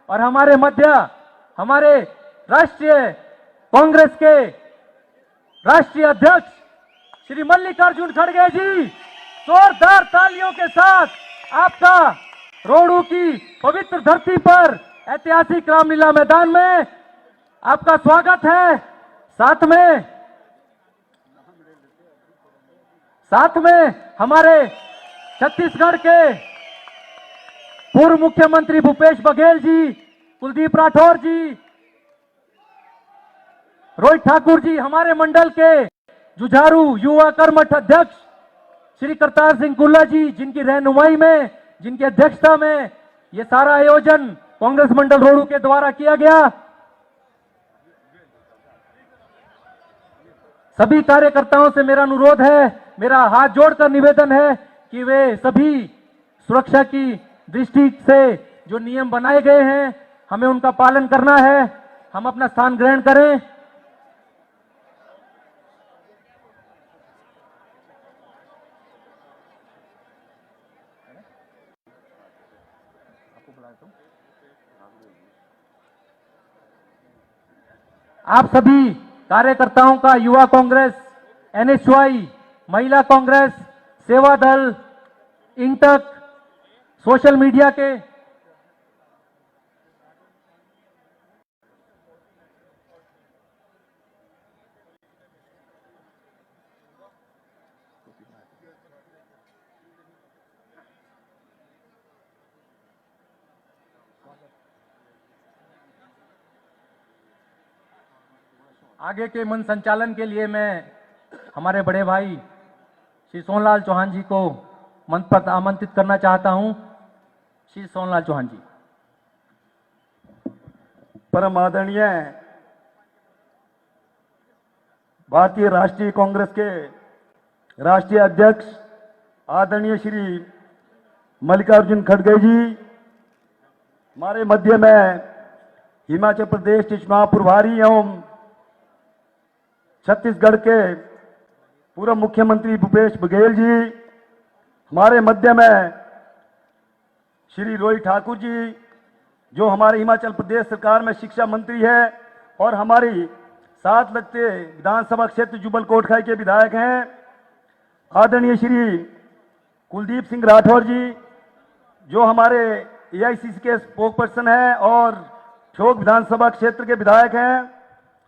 और हमारे मध्य हमारे राष्ट्रीय कांग्रेस के राष्ट्रीय अध्यक्ष श्री मल्लिकार्जुन खड़गे जी, जोरदार तालियों के साथ आपका रोहडू की पवित्र धरती पर ऐतिहासिक रामलीला मैदान में आपका स्वागत है। साथ में हमारे छत्तीसगढ़ के पूर्व मुख्यमंत्री भूपेश बघेल जी, कुलदीप राठौर जी, रोहित ठाकुर जी, हमारे मंडल के जुझारू युवा कर्मठ अध्यक्ष श्री करतार सिंह कुल्ला जी, जिनकी रहनुमाई में, जिनकी अध्यक्षता में ये सारा आयोजन कांग्रेस मंडल रोहडू के द्वारा किया गया। सभी कार्यकर्ताओं से मेरा अनुरोध है, मेरा हाथ जोड़कर निवेदन है कि वे सभी सुरक्षा की दृष्टि से जो नियम बनाए गए हैं हमें उनका पालन करना है। हम अपना स्थान ग्रहण करें। आप सभी कार्यकर्ताओं का युवा कांग्रेस, एनएसयूआई, महिला कांग्रेस, सेवा दल, इंटक, सोशल मीडिया के आगे के मन संचालन के लिए मैं हमारे बड़े भाई श्री सोनलाल चौहान जी को मंच पर आमंत्रित करना चाहता हूं। श्री सोनलाल चौहान जी। परम आदरणीय भारतीय राष्ट्रीय कांग्रेस के राष्ट्रीय अध्यक्ष आदरणीय श्री मल्लिकार्जुन खड़गे जी, हमारे मध्य में हिमाचल प्रदेश के चुनाव प्रभारी एवं छत्तीसगढ़ के पूर्व मुख्यमंत्री भूपेश बघेल जी, हमारे मध्य में श्री रोहित ठाकुर जी, जो हमारे हिमाचल प्रदेश सरकार में शिक्षा मंत्री है और हमारी साथ लगते विधानसभा क्षेत्र जुब्बल कोटखाई के विधायक हैं, आदरणीय श्री कुलदीप सिंह राठौर जी, जो हमारे एआईसीसी के स्पोक पर्सन हैं और ठोक विधानसभा क्षेत्र के विधायक हैं,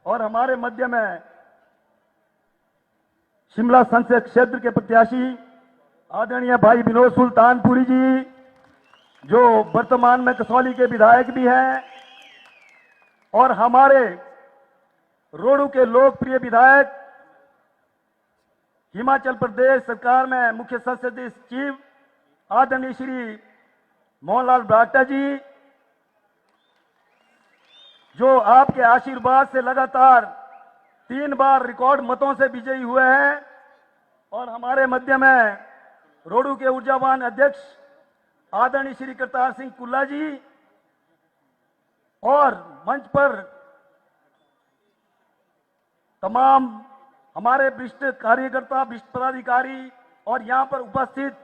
और हमारे मध्य में शिमला संसदीय क्षेत्र के प्रत्याशी आदरणीय भाई विनोद सुल्तानपुरी जी, जो वर्तमान में कसौली के विधायक भी हैं, और हमारे रोहडू के लोकप्रिय विधायक, हिमाचल प्रदेश सरकार में मुख्य संसदीय सचिव आदरणीय श्री मोहनलाल ब्राक्टा जी, जो आपके आशीर्वाद से लगातार 3 बार रिकॉर्ड मतों से विजयी हुए हैं, और हमारे मध्य में रोहडू के ऊर्जावान अध्यक्ष आदरणीय श्री करतार सिंह कुल्ला जी, और मंच पर तमाम हमारे वरिष्ठ कार्यकर्ता, वरिष्ठ पदाधिकारी और यहां पर उपस्थित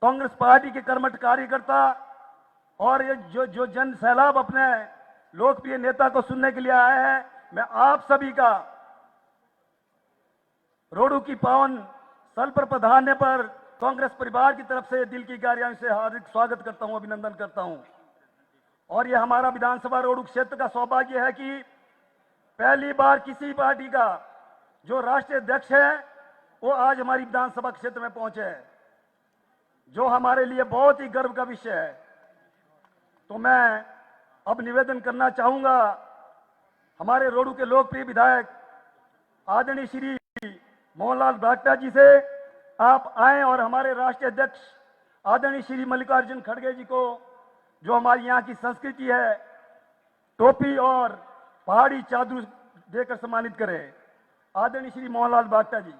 कांग्रेस पार्टी के कर्मठ कार्यकर्ता, और ये जो जन सैलाब अपने लोकप्रिय नेता को सुनने के लिए आए हैं, मैं आप सभी का रोहडू की पावन स्थल पर पधारने पर कांग्रेस परिवार की तरफ से दिल की गहराइयों से हार्दिक स्वागत करता हूं, अभिनंदन करता हूं। और ये हमारा विधानसभा रोहडू क्षेत्र का सौभाग्य है कि पहली बार किसी पार्टी का जो राष्ट्रीय अध्यक्ष है वो आज हमारी विधानसभा क्षेत्र में पहुंचे हैं, जो हमारे लिए बहुत ही गर्व का विषय है। तो मैं अब निवेदन करना चाहूंगा हमारे रोहडू के लोकप्रिय विधायक आदरणीय श्री मोहनलाल ब्राक्टा जी से, आप आए और हमारे राष्ट्रीय अध्यक्ष आदरणीय श्री मल्लिकार्जुन खड़गे जी को, जो हमारी यहाँ की संस्कृति है, टोपी और पहाड़ी चादर देकर सम्मानित करें। आदरणीय श्री मोहनलाल ब्राक्टा जी।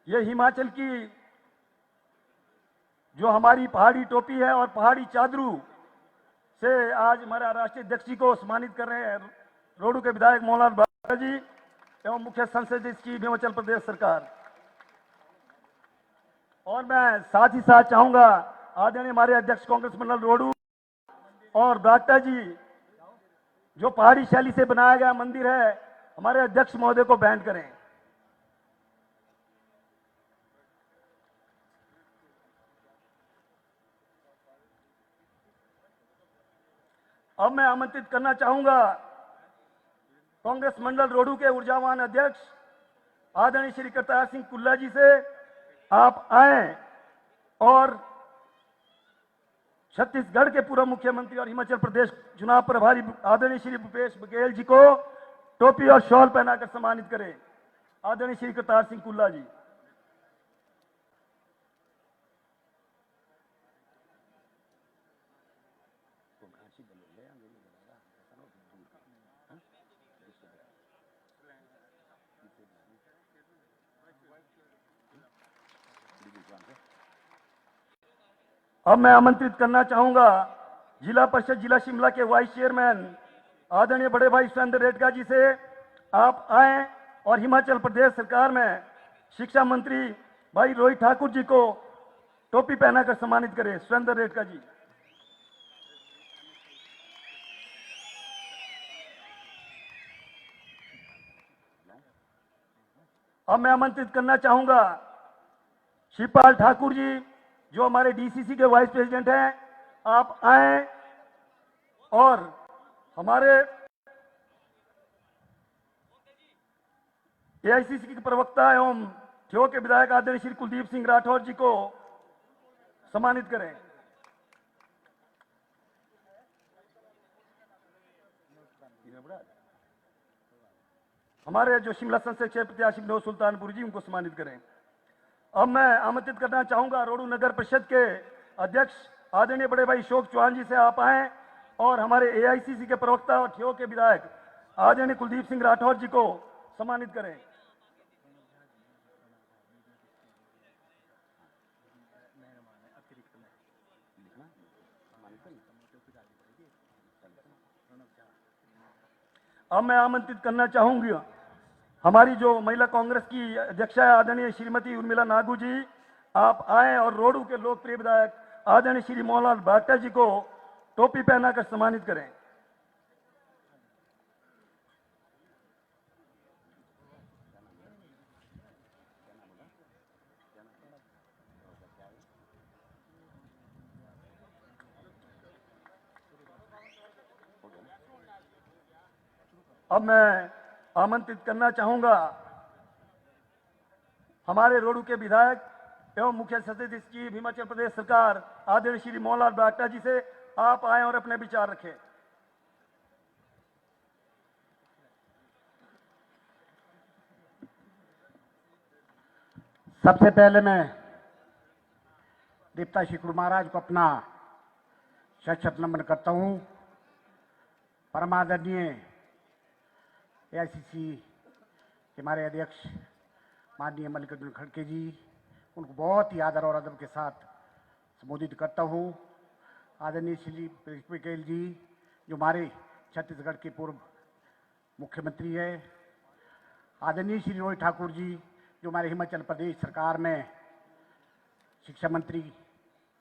ये हिमाचल की जो हमारी पहाड़ी टोपी है और पहाड़ी चादरू से आज हमारा राष्ट्रीय अध्यक्ष जी को सम्मानित कर रहे हैं रोहडू के विधायक मोहनलाल ब्राक्टा जी। एवं मुख्य संसदीय सचिव हिमाचल प्रदेश सरकार। और मैं साथ ही साथ चाहूंगा आदरणीय हमारे अध्यक्ष कांग्रेस मंडल रोडू और डॉक्टर जी, जो पहाड़ी शैली से बनाया गया मंदिर है, हमारे अध्यक्ष महोदय को बैंड करें। अब मैं आमंत्रित करना चाहूंगा कांग्रेस मंडल रोडू के ऊर्जावान अध्यक्ष आदरणीय श्री करतार सिंह कुल्ला जी से आप आए और छत्तीसगढ़ के पूर्व मुख्यमंत्री और हिमाचल प्रदेश चुनाव प्रभारी आदरणीय श्री भूपेश बघेल जी को टोपी और शॉल पहनाकर सम्मानित करें। आदरणीय श्री करतार सिंह कुल्ला जी। अब मैं आमंत्रित करना चाहूंगा जिला परिषद जिला शिमला के वाइस चेयरमैन आदरणीय बड़े भाई सुरेंद्र रेडका जी से आप आए और हिमाचल प्रदेश सरकार में शिक्षा मंत्री भाई रोहित ठाकुर जी को टोपी पहनाकर सम्मानित करें। सुरेंद्र रेडका जी। अब मैं आमंत्रित करना चाहूंगा शिवपाल ठाकुर जी, जो हमारे डीसीसी के वाइस प्रेसिडेंट हैं, आप आए और हमारे एआईसीसी के प्रवक्ता एवं ठियोग के विधायक आदरणीय श्री कुलदीप सिंह राठौर जी को सम्मानित करें। हमारे जो शिमला संसदीय क्षेत्र प्रत्याशी विनोद सुल्तानपुर जी, उनको सम्मानित करें। अब मैं आमंत्रित करना चाहूंगा रोडू नगर परिषद के अध्यक्ष आदरणीय बड़े भाई अशोक चौहान जी से आप आए और हमारे एआईसीसी के प्रवक्ता और ठियोग के विधायक आदरणीय कुलदीप सिंह राठौर जी को सम्मानित करें। अब मैं आमंत्रित करना चाहूंगी हमारी जो महिला कांग्रेस की अध्यक्षा है आदरणीय श्रीमती उर्मिला नागू जी, आप आए और रोडू के लोकप्रिय विधायक आदरणीय श्री मोहनलाल भाटका जी को टोपी पहनाकर सम्मानित करें। अब मैं आमंत्रित करना चाहूंगा हमारे रोडू के विधायक एवं मुख्य संसदीय सचिव हिमाचल प्रदेश सरकार आदरणीय श्री मोहनलाल भाटका जी से आप आए और अपने विचार रखें। सबसे पहले मैं देवता श्री गुरु महाराज को अपना शत नमन करता हूं। परमादरणीय एआईसीसी के हमारे अध्यक्ष माननीय मल्लिकार्जुन खड़गे जी, उनको बहुत ही आदर और अदब के साथ संबोधित करता हूं। आदरणीय श्री भूपेश बघेल जी, जो हमारे छत्तीसगढ़ के पूर्व मुख्यमंत्री है। आदरणीय श्री रोहित ठाकुर जी, जो हमारे हिमाचल प्रदेश सरकार में शिक्षा मंत्री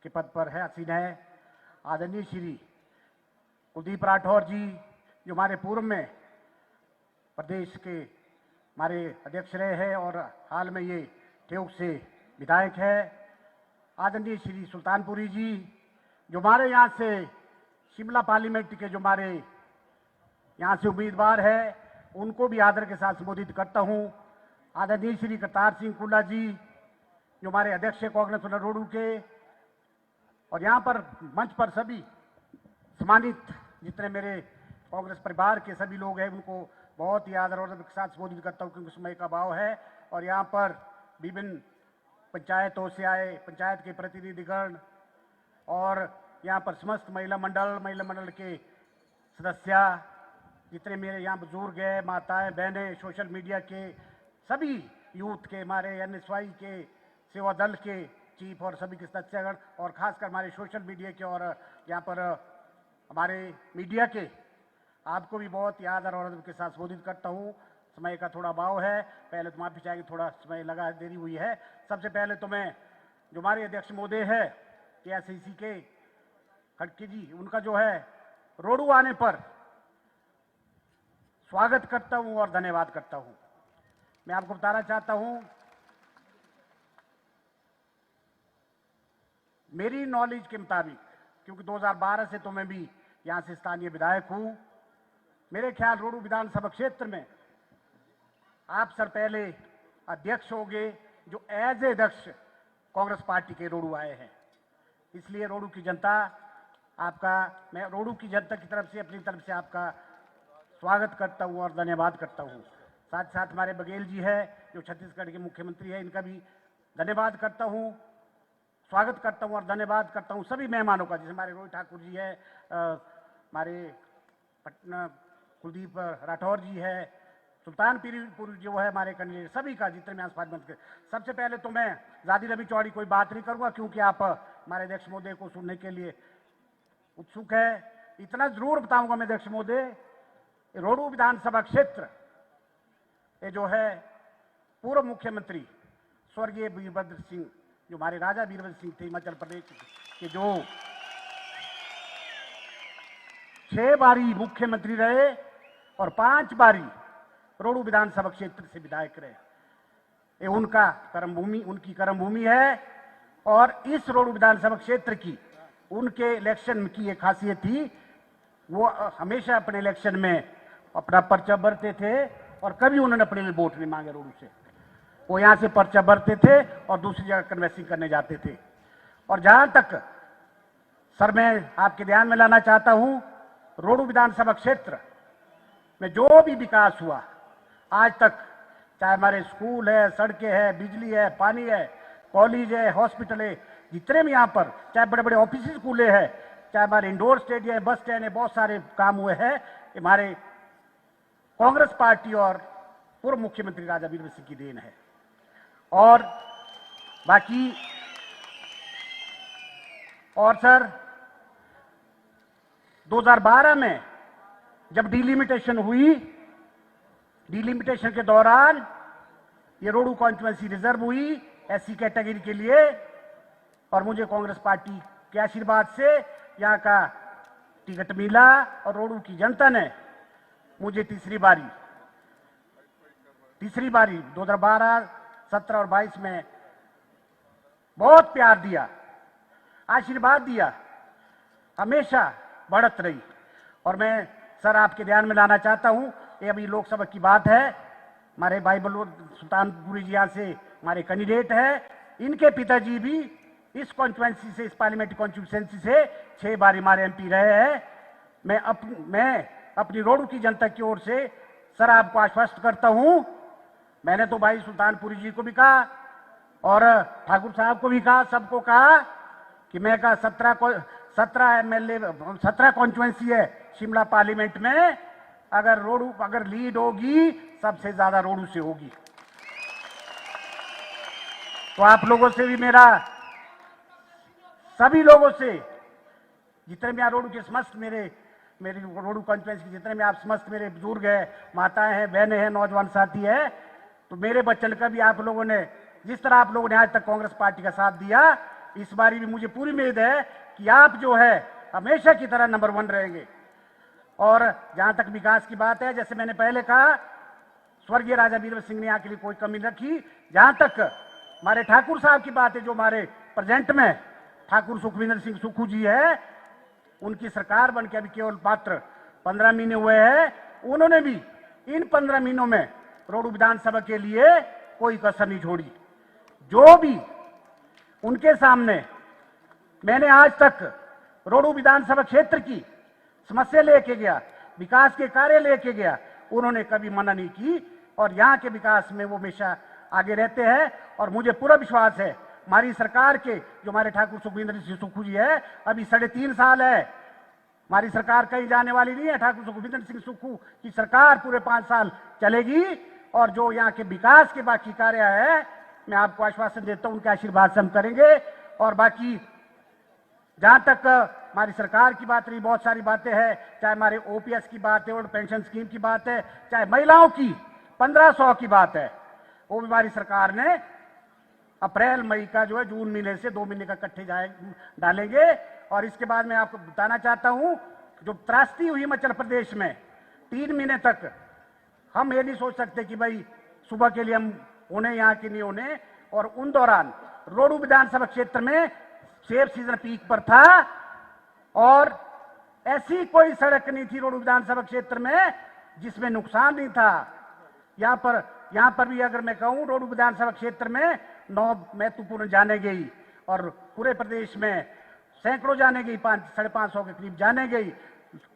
के पद पर है, आसीन है। आदरणीय श्री कुलदीप राठौर जी, जो हमारे पूर्व में प्रदेश के हमारे अध्यक्ष रहे हैं और हाल में ये ठियोग से विधायक है। आदरणीय श्री सुल्तानपुरी जी, जो हमारे यहाँ से शिमला पार्लियामेंट के जो हमारे यहाँ से उम्मीदवार है, उनको भी आदर के साथ संबोधित करता हूँ। आदरणीय श्री करतार सिंह कुल्ला जी, जो हमारे अध्यक्ष है कांग्रेस मंडल रोडू के, और यहाँ पर मंच पर सभी सम्मानित जितने मेरे कांग्रेस परिवार के सभी लोग हैं, उनको बहुत ही आदर और अदब के साथ संबोधित करता हूँ, क्योंकि समय का अभाव है। और यहाँ पर विभिन्न पंचायतों से आए पंचायत के प्रतिनिधिगण और यहाँ पर समस्त महिला मंडल के सदस्य, जितने मेरे यहाँ बुजुर्ग हैं, माताएं, बहनें, सोशल मीडिया के सभी यूथ के, हमारे एनएसवाई के, सेवा दल के चीफ और सभी के सदस्यगण, और खासकर हमारे सोशल मीडिया के और यहाँ पर हमारे मीडिया के, आपको भी बहुत ही आदर और अदब के साथ संबोधित करता हूँ। समय का थोड़ा अभाव है, पहले तो माफी चाहेंगे, थोड़ा समय लगा, देरी हुई है। सबसे पहले तो मैं जो हमारे अध्यक्ष महोदय है एआईसीसी के खड़गे जी, उनका जो है रोडू आने पर स्वागत करता हूं और धन्यवाद करता हूं। मैं आपको बताना चाहता हूं, मेरी नॉलेज के मुताबिक, क्योंकि 2012 से तो मैं भी यहां से स्थानीय विधायक हूं, मेरे ख्याल रोडू विधानसभा क्षेत्र में आप सर पहले अध्यक्ष होंगे जो एज ए अध्यक्ष कांग्रेस पार्टी के रोडू आए हैं। इसलिए रोडू की जनता आपका, मैं रोडू की जनता की तरफ से, अपनी तरफ से आपका स्वागत करता हूं और धन्यवाद करता हूं। साथ साथ हमारे बघेल जी है जो छत्तीसगढ़ के मुख्यमंत्री है, इनका भी धन्यवाद करता हूं, स्वागत करता हूं और धन्यवाद करता हूं सभी मेहमानों का, जैसे हमारे रोहित ठाकुर जी है, हमारे पटना कुलदीप राठौर जी है, सुल्तानपुर जो है हमारे कैंडिडेट, सभी का जितने में आसपास बन के। सबसे पहले तो मैं ज्यादा लंबी चौड़ी कोई बात नहीं करूंगा, क्योंकि आप हमारे अध्यक्ष महोदय को सुनने के लिए उत्सुक है। इतना जरूर बताऊंगा मैं अध्यक्ष महोदय, रोडू विधानसभा क्षेत्र ये जो है पूर्व मुख्यमंत्री स्वर्गीय वीरभद्र सिंह, जो हमारे राजा वीरभद्र सिंह थे हिमाचल प्रदेश के, जो 6 बारी मुख्यमंत्री रहे और 5 बारी रोडू विधानसभा क्षेत्र से विधायक रहे। ये उनका कर्मभूमि, उनकी कर्मभूमि है। और इस रोडू विधानसभा क्षेत्र की उनके इलेक्शन की एक खासियत थी, वो हमेशा अपने इलेक्शन में अपना पर्चा भरते थे और कभी उन्होंने अपने लिए वोट नहीं मांगे रोडू से। वो यहां से पर्चा भरते थे और दूसरी जगह कन्वेंसिंग करने जाते थे। और जहां तक सर मैं आपके ध्यान में लाना चाहता हूं, रोडू विधानसभा क्षेत्र में जो भी विकास हुआ आज तक, चाहे हमारे स्कूल है, सड़कें है, बिजली है, पानी है, कॉलेज है, हॉस्पिटल है, जितने भी यहाँ पर, चाहे बड़े बड़े ऑफिस खुले हैं, चाहे हमारे इंडोर स्टेडियम है, बस स्टैंड है, बहुत सारे काम हुए हैं, हमारे कांग्रेस पार्टी और पूर्व मुख्यमंत्री राजा वीरभद्र सिंह की देन है। और बाकी और सर 2012 में जब डिलिमिटेशन हुई, डिलिमिटेशन के दौरान ये रोडू कॉन्स्टिट्यूएंसी रिजर्व हुई एससी कैटेगरी के लिए, और मुझे कांग्रेस पार्टी के आशीर्वाद से यहां का टिकट मिला और रोडू की जनता ने मुझे तीसरी बारी 2012, 17 और 22 में बहुत प्यार दिया, आशीर्वाद दिया, हमेशा बढ़त रही। और मैं सर आपके ध्यान में लाना चाहता हूं, ये अभी लोकसभा की बात है, हमारे भाई सुल्तानपुरी जी यहाँ से हमारे कैंडिडेट है, इनके पिताजी भी इस कॉन्स्टिट्यूएंसी से, इस पार्लियामेंट्री कॉन्स्टिट्यूएंसी से 6 बार हमारे एमपी रहे हैं। मैं अपनी रोडू की जनता की ओर से सर आपको आश्वस्त करता हूं, मैंने तो भाई सुल्तानपुरी जी को भी कहा और ठाकुर साहब को भी कहा, सबको कहा कि मैं का 17 एमएलए, 17 कॉन्स्टिट्यूएंसी है शिमला पार्लियामेंट में, अगर लीड होगी सबसे ज्यादा रोडू से होगी। तो आप लोगों से भी मेरा, सभी लोगों से, जितने भी रोडू के समस्त मेरी रोडू कॉन्स्टिट्यूएंसी के जितने भी आप समस्त मेरे बुजुर्ग हैं, माताएं हैं, बहनें हैं, नौजवान साथी हैं, तो मेरे बच्चन का भी आप लोगों ने, जिस तरह आप लोगों ने आज तक कांग्रेस पार्टी का साथ दिया, इस बारी भी मुझे पूरी उम्मीद है कि आप जो है हमेशा की तरह नंबर 1 रहेंगे। और जहां तक विकास की बात है, जैसे मैंने पहले कहा, स्वर्गीय राजा वीरभद्र सिंह ने यहाँ के लिए कोई कमी रखी। जहां तक हमारे ठाकुर साहब की बात है, जो हमारे प्रेजेंट में ठाकुर सुखविंदर सिंह सुक्खू जी है, उनकी सरकार बन के अभी केवल मात्र 15 महीने हुए हैं, उन्होंने भी इन 15 महीनों में रोडू विधानसभा के लिए कोई कसर नहीं छोड़ी। जो भी उनके सामने मैंने आज तक रोडू विधानसभा क्षेत्र की समस्या लेके गया, विकास के कार्य लेके गया, उन्होंने कभी मना नहीं की और यहाँ के विकास में वो हमेशा आगे रहते हैं। और मुझे पूरा विश्वास है हमारी सरकार के, जो हमारे ठाकुर सुखविंदर सिंह सुक्खू जी है, अभी 3.5 साल है, हमारी सरकार कहीं जाने वाली नहीं है। ठाकुर सुखविंदर सिंह सुक्खू की सरकार पूरे 5 साल चलेगी और जो यहाँ के विकास के बाकी कार्य है, मैं आपको आश्वासन देता हूं, उनके आशीर्वाद से हम करेंगे। और बाकी जहां तक हमारी सरकार की बात रही, बहुत सारी बातें हैं, चाहे हमारे ओपीएस की बात है और पेंशन स्कीम की बात है, चाहे महिलाओं की 1500 की बात है, वो भी हमारी सरकार ने अप्रैल मई का जो है जून महीने से 2 महीने का इकट्ठे डालेंगे। और इसके बाद मैं आपको बताना चाहता हूं, जो त्रासदी हुई हिमाचल प्रदेश में 3 महीने तक, हम ये नहीं सोच सकते कि भाई सुबह के लिए हम होने यहाँ के नहीं होने। और उन दौरान रोडू विधानसभा क्षेत्र में सेब सीजन पीक पर था और ऐसी कोई सड़क नहीं थी रोडू विधानसभा क्षेत्र में जिसमें नुकसान नहीं था। यहाँ पर भी अगर मैं कहूं, रोडू विधानसभा क्षेत्र में 9 महत्वपूर्ण जाने गई और पूरे प्रदेश में सैकड़ों जाने गई, 500-550 के करीब जाने गई।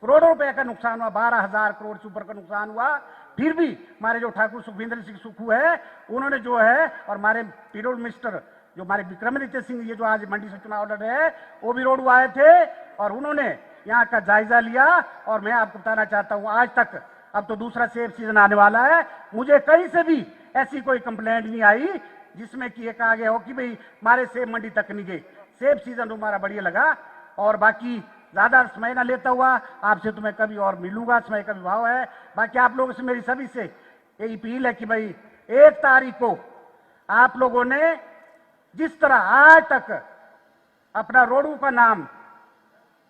करोड़ों रुपए का नुकसान हुआ, 12,000 करोड़ से ऊपर का नुकसान हुआ। फिर भी हमारे जो ठाकुर सुखविंदर सिंह सुक्खू है, उन्होंने जो है, और हमारे पीरोल मिनिस्टर जो हमारे विक्रमादित्य सिंह, ये जो आज मंडी से चुनाव लड़ रहे हैं, वो भी रोडू आए थे और उन्होंने यहाँ का जायजा लिया। और मैं आपको बताना चाहता हूँ, आज तक, अब तो दूसरा सेब सीजन आने वाला है, मुझे कहीं से भी ऐसी कोई कंप्लेंट नहीं आई जिसमें कि ये कहा गया हो कि भाई हमारे सेब मंडी तक नहीं गए। सेब सीजन हमारा बढ़िया लगा। और बाकी ज्यादा समय ना लेता हुआ आपसे तो मैं कभी और मिलूंगा, समय का विभाव है। बाकी आप लोगों से मेरी सभी से यही अपील है कि भाई 1 तारीख को आप लोगों ने जिस तरह आज तक अपना रोडू का नाम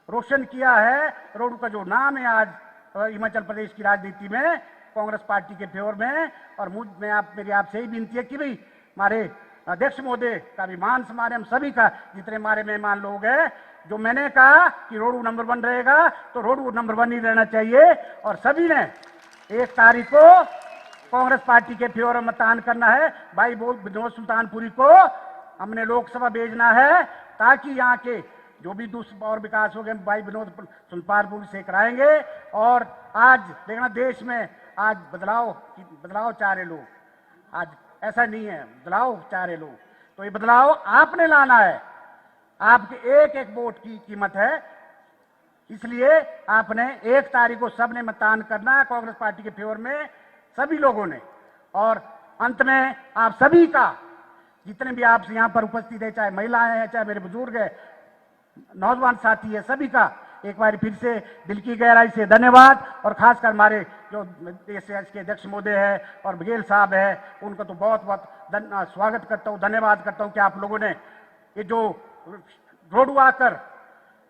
रोशन किया है, रोडू का जो नाम है आज हिमाचल प्रदेश की राजनीति में कांग्रेस पार्टी के फेवर में, और मेरी आपसे ही विनती है कि भाई हमारे अध्यक्ष महोदय का भी मान सम्मान, हम सभी का, जितने हमारे मेहमान लोग हैं, जो मैंने कहा कि रोडू नंबर 1 रहेगा तो रोडू नंबर 1 ही रहना चाहिए। और सभी ने 1 तारीख को कांग्रेस पार्टी के फेवर में मतदान करना है। भाई विनोद सुल्तानपुरी को हमने लोकसभा भेजना है ताकि यहाँ के जो भी दूसरे और विकास हो गए भाई विनोद सुल्तानपुरी से कराएंगे। और आज देखना, देश में आज बदलाव चाह रहे लोग, आज ऐसा नहीं है, बदलाव चाह रहे लोग, तो ये बदलाव आपने लाना है। आपके एक एक वोट की कीमत है, इसलिए आपने 1 तारीख को सबने मतदान करना है कांग्रेस पार्टी के फेवर में, सभी लोगों ने। और अंत में आप सभी का, जितने भी आप यहाँ पर उपस्थित है, चाहे महिलाएं हैं, चाहे मेरे बुजुर्ग है, नौजवान साथी है, सभी का एक बार फिर से दिल की गहराई से धन्यवाद। और खासकर हमारे जो देश के अध्यक्ष महोदय है और बघेल साहब है, उनका तो बहुत बहुत स्वागत करता हूँ, धन्यवाद करता हूँ कि आप लोगों ने ये जो रोडू आकर,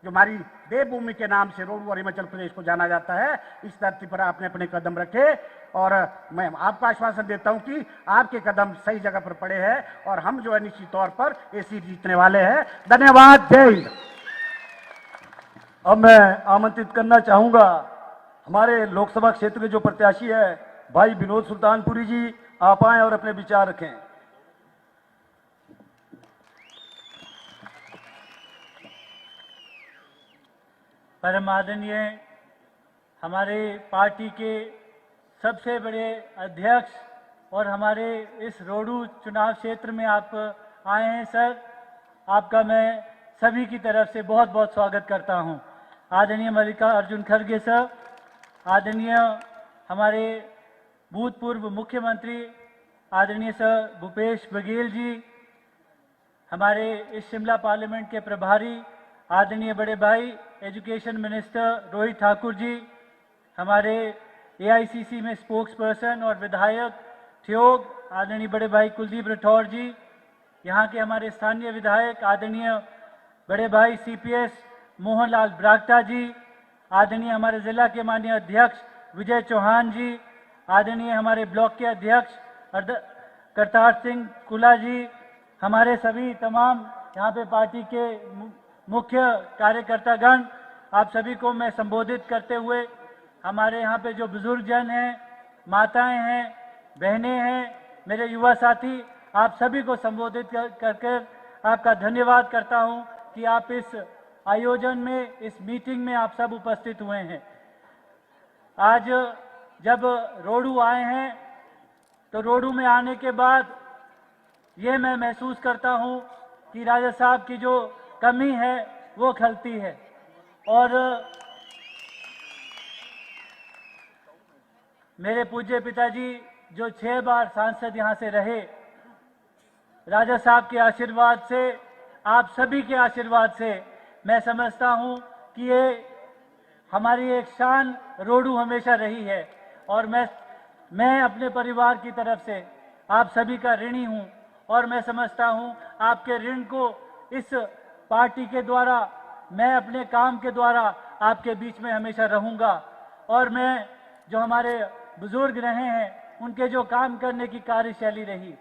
जो हमारी देवभूमि के नाम से रोडू और हिमाचल प्रदेश को जाना जाता है, इस धरती पर आपने अपने कदम रखे। और मैं आपको आश्वासन देता हूं कि आपके कदम सही जगह पर पड़े हैं और हम जो है निश्चित तौर पर ये सीट जीतने वाले हैं। धन्यवाद, जय हिंद। अब मैं आमंत्रित करना चाहूंगा हमारे लोकसभा क्षेत्र के जो प्रत्याशी है भाई विनोद सुल्तानपुरी जी, आप आए और अपने विचार रखें। परम आदरणीय हमारे पार्टी के सबसे बड़े अध्यक्ष और हमारे इस रोडू चुनाव क्षेत्र में आप आए हैं सर, आपका मैं सभी की तरफ से बहुत बहुत स्वागत करता हूं। आदरणीय मल्लिकार्जुन खड़गे सर, आदरणीय हमारे भूतपूर्व मुख्यमंत्री आदरणीय सर भूपेश बघेल जी, हमारे इस शिमला पार्लियामेंट के प्रभारी आदरणीय बड़े भाई एजुकेशन मिनिस्टर रोहित ठाकुर जी, हमारे एआईसीसी में स्पोक्स पर्सन और विधायक ठियोग आदरणीय बड़े भाई कुलदीप राठौर जी, यहाँ के हमारे स्थानीय विधायक आदरणीय बड़े भाई सीपीएस मोहनलाल ब्राक्टा जी, आदरणीय हमारे जिला के माननीय अध्यक्ष विजय चौहान जी, आदरणीय हमारे ब्लॉक के अध्यक्ष करतार सिंह कुला जी, हमारे सभी तमाम यहाँ पे पार्टी के मुख्य कार्यकर्तागण, आप सभी को मैं संबोधित करते हुए, हमारे यहाँ पे जो बुजुर्ग जन हैं, माताएं हैं, बहनें हैं, मेरे युवा साथी, आप सभी को संबोधित कर आपका धन्यवाद करता हूँ कि आप इस आयोजन में, इस मीटिंग में आप सब उपस्थित हुए हैं। आज जब रोडू आए हैं तो रोडू में आने के बाद ये मैं महसूस करता हूँ कि राजा साहब की जो कमी है वो खलती है। और मेरे पूज्य पिताजी जो 6 बार सांसद यहाँ से रहे, राजा साहब के आशीर्वाद से, आप सभी के आशीर्वाद से मैं समझता हूँ कि ये हमारी एक शान रोडू हमेशा रही है। और मैं मैं अपने परिवार की तरफ से आप सभी का ऋणी हूं और मैं समझता हूं आपके ऋण को इस पार्टी के द्वारा, मैं अपने काम के द्वारा आपके बीच में हमेशा रहूंगा। और मैं जो हमारे बुजुर्ग रहे हैं उनके जो काम करने की कार्यशैली रही,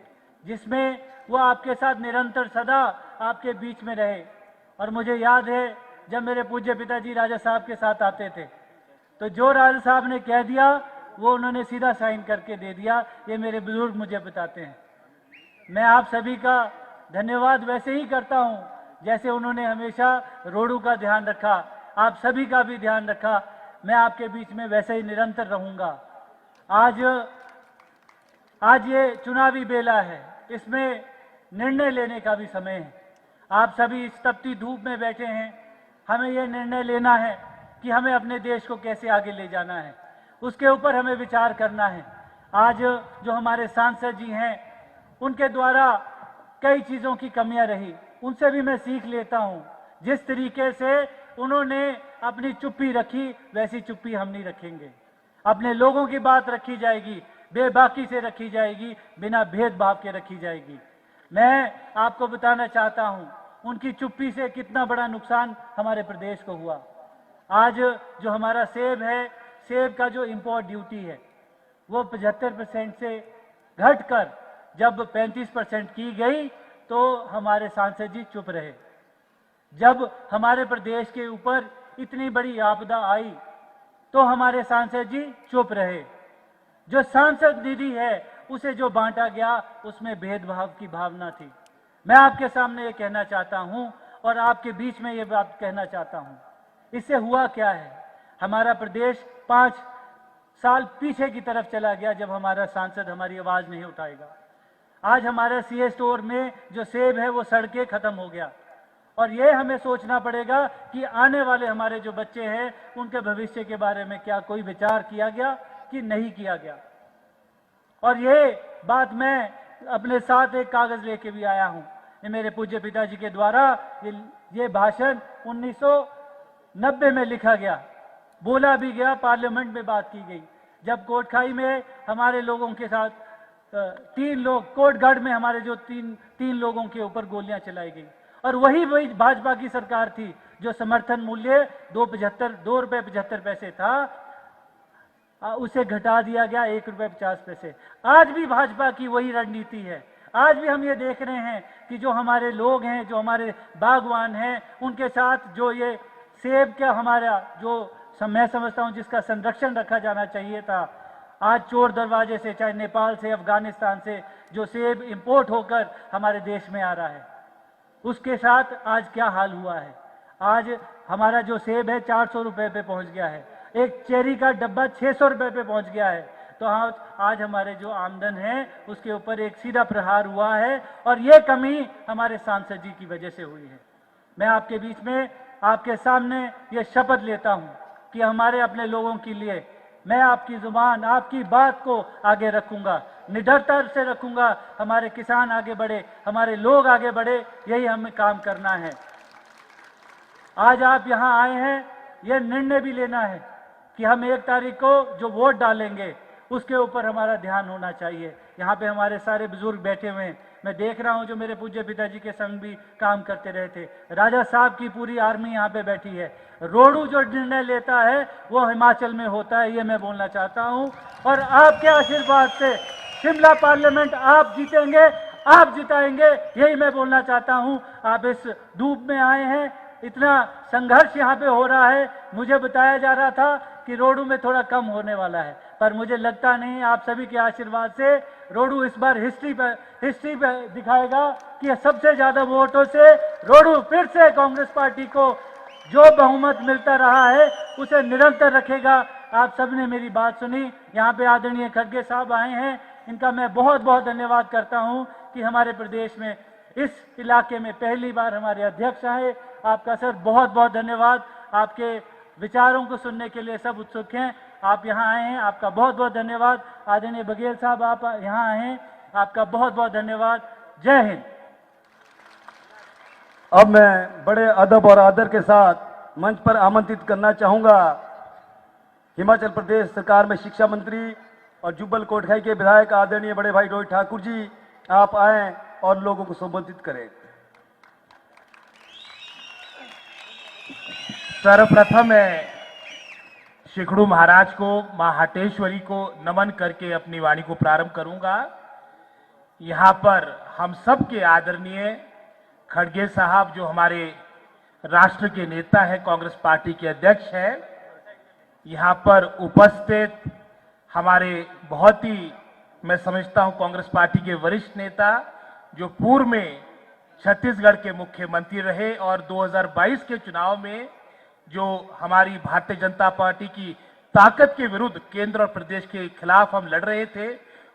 जिसमें वो आपके साथ निरंतर सदा आपके बीच में रहे। और मुझे याद है जब मेरे पूज्य पिताजी राजा साहब के साथ आते थे तो जो राजा साहब ने कह दिया वो उन्होंने सीधा साइन करके दे दिया। ये मेरे बुजुर्ग मुझे बताते हैं। मैं आप सभी का धन्यवाद वैसे ही करता हूं जैसे उन्होंने हमेशा रोडू का ध्यान रखा, आप सभी का भी ध्यान रखा। मैं आपके बीच में वैसे ही निरंतर रहूंगा। आज ये चुनावी बेला है, इसमें निर्णय लेने का भी समय है। आप सभी इस तपती धूप में बैठे हैं, हमें ये निर्णय लेना है कि हमें अपने देश को कैसे आगे ले जाना है, उसके ऊपर हमें विचार करना है। आज जो हमारे सांसद जी हैं उनके द्वारा कई चीज़ों की कमियां रही, उनसे भी मैं सीख लेता हूं। जिस तरीके से उन्होंने अपनी चुप्पी रखी वैसी चुप्पी हम नहीं रखेंगे। अपने लोगों की बात रखी जाएगी, बेबाकी से रखी जाएगी, बिना भेदभाव के रखी जाएगी। मैं आपको बताना चाहता हूं उनकी चुप्पी से कितना बड़ा नुकसान हमारे प्रदेश को हुआ। आज जो हमारा सेब है, सेब का जो इंपोर्ट ड्यूटी है वो 75% से घटकर जब 35% की गई तो हमारे सांसद जी चुप रहे। जब हमारे प्रदेश के ऊपर इतनी बड़ी आपदा आई तो हमारे सांसद जी चुप रहे। जो सांसद निधि है उसे जो बांटा गया उसमें भेदभाव की भावना थी। मैं आपके सामने ये कहना चाहता हूं और आपके बीच में ये बात कहना चाहता हूं, इससे हुआ क्या है? हमारा प्रदेश 5 साल पीछे की तरफ चला गया जब हमारा सांसद हमारी आवाज नहीं उठाएगा। आज हमारे सीए स्टोर में जो सेब है वो सड़ के खत्म हो गया और ये हमें सोचना पड़ेगा कि आने वाले हमारे जो बच्चे हैं उनके भविष्य के बारे में क्या कोई विचार किया गया कि नहीं किया गया। और ये बात मैं अपने साथ एक कागज लेके भी आया हूं। ये मेरे पूज्य पिताजी के द्वारा ये भाषण 1990 में लिखा गया, बोला भी गया, पार्लियामेंट में बात की गई। जब कोटखाई में हमारे लोगों के साथ 3 लोग, कोटगढ़ में हमारे जो तीन लोगों के ऊपर गोलियां चलाई गई और वही भाजपा की सरकार थी जो समर्थन मूल्य 2 रुपए 75 पैसे था, उसे घटा दिया गया 1 रुपए 50 पैसे। आज भी भाजपा की वही रणनीति है। आज भी हम ये देख रहे हैं कि जो हमारे लोग हैं, जो हमारे बागवान हैं, उनके साथ जो ये सेब का हमारा जो मैं समझता हूं जिसका संरक्षण रखा जाना चाहिए था, आज चोर दरवाजे से, चाहे नेपाल से, अफगानिस्तान से जो सेब इंपोर्ट होकर हमारे देश में आ रहा है, उसके साथ आज क्या हाल हुआ है। आज हमारा जो सेब है 400 रुपए पे पहुंच गया है, एक चेरी का डब्बा 600 रुपए पे पहुंच गया है। तो आज हमारे जो आमदन है उसके ऊपर एक सीधा प्रहार हुआ है और ये कमी हमारे सांसद जी की वजह से हुई है। मैं आपके बीच में आपके सामने ये शपथ लेता हूं कि हमारे अपने लोगों के लिए मैं आपकी जुबान, आपकी बात को आगे रखूंगा, निडरता से रखूंगा। हमारे किसान आगे बढ़े, हमारे लोग आगे बढ़े, यही हमें काम करना है। आज आप यहां आए हैं, यह निर्णय भी लेना है कि हम 1 तारीख को जो वोट डालेंगे उसके ऊपर हमारा ध्यान होना चाहिए। यहाँ पे हमारे सारे बुजुर्ग बैठे हुए हैं, मैं देख रहा हूँ जो मेरे पूज्य पिताजी के संग भी काम करते रहे थे। राजा साहब की पूरी आर्मी यहाँ पे बैठी है। रोडू जो निर्णय लेता है वो हिमाचल में होता है, ये मैं बोलना चाहता हूँ। और आपके आशीर्वाद से शिमला पार्लियामेंट आप जीतेंगे, आप जिताएंगे, यही मैं बोलना चाहता हूँ। आप इस धूप में आए हैं, इतना संघर्ष यहाँ पे हो रहा है। मुझे बताया जा रहा था कि रोडू में थोड़ा कम होने वाला है, पर मुझे लगता नहीं। आप सभी के आशीर्वाद से रोडू इस बार हिस्ट्री पे दिखाएगा कि सबसे ज्यादा वोटों से रोडू फिर से कांग्रेस पार्टी को जो बहुमत मिलता रहा है उसे निरंतर रखेगा। आप सबने मेरी बात सुनी। यहाँ पे आदरणीय खड़गे साहब आए हैं, इनका मैं बहुत बहुत धन्यवाद करता हूँ कि हमारे प्रदेश में इस इलाके में पहली बार हमारे अध्यक्ष आए। आपका सर बहुत बहुत धन्यवाद। आपके विचारों को सुनने के लिए सब उत्सुक हैं। आप यहाँ आए हैं, आपका बहुत बहुत धन्यवाद। आदरणीय बघेल साहब आप यहाँ आए हैं, आपका बहुत बहुत धन्यवाद। जय हिंद। अब मैं बड़े अदब और आदर के साथ मंच पर आमंत्रित करना चाहूंगा हिमाचल प्रदेश सरकार में शिक्षा मंत्री और जुब्बल कोटखाई के विधायक आदरणीय बड़े भाई रोहित ठाकुर जी आप आए और लोगों को संबोधित करें। सर्वप्रथम मैं शेखड़ू महाराज को, मां हटेश्वरी को नमन करके अपनी वाणी को प्रारंभ करूंगा। यहाँ पर हम सब के आदरणीय खड़गे साहब जो हमारे राष्ट्र के नेता है, कांग्रेस पार्टी के अध्यक्ष है, यहाँ पर उपस्थित हमारे बहुत ही मैं समझता हूं कांग्रेस पार्टी के वरिष्ठ नेता जो पूर्व में छत्तीसगढ़ के मुख्यमंत्री रहे और 2022 के चुनाव में जो हमारी भारतीय जनता पार्टी की ताकत के विरुद्ध केंद्र और प्रदेश के खिलाफ हम लड़ रहे थे,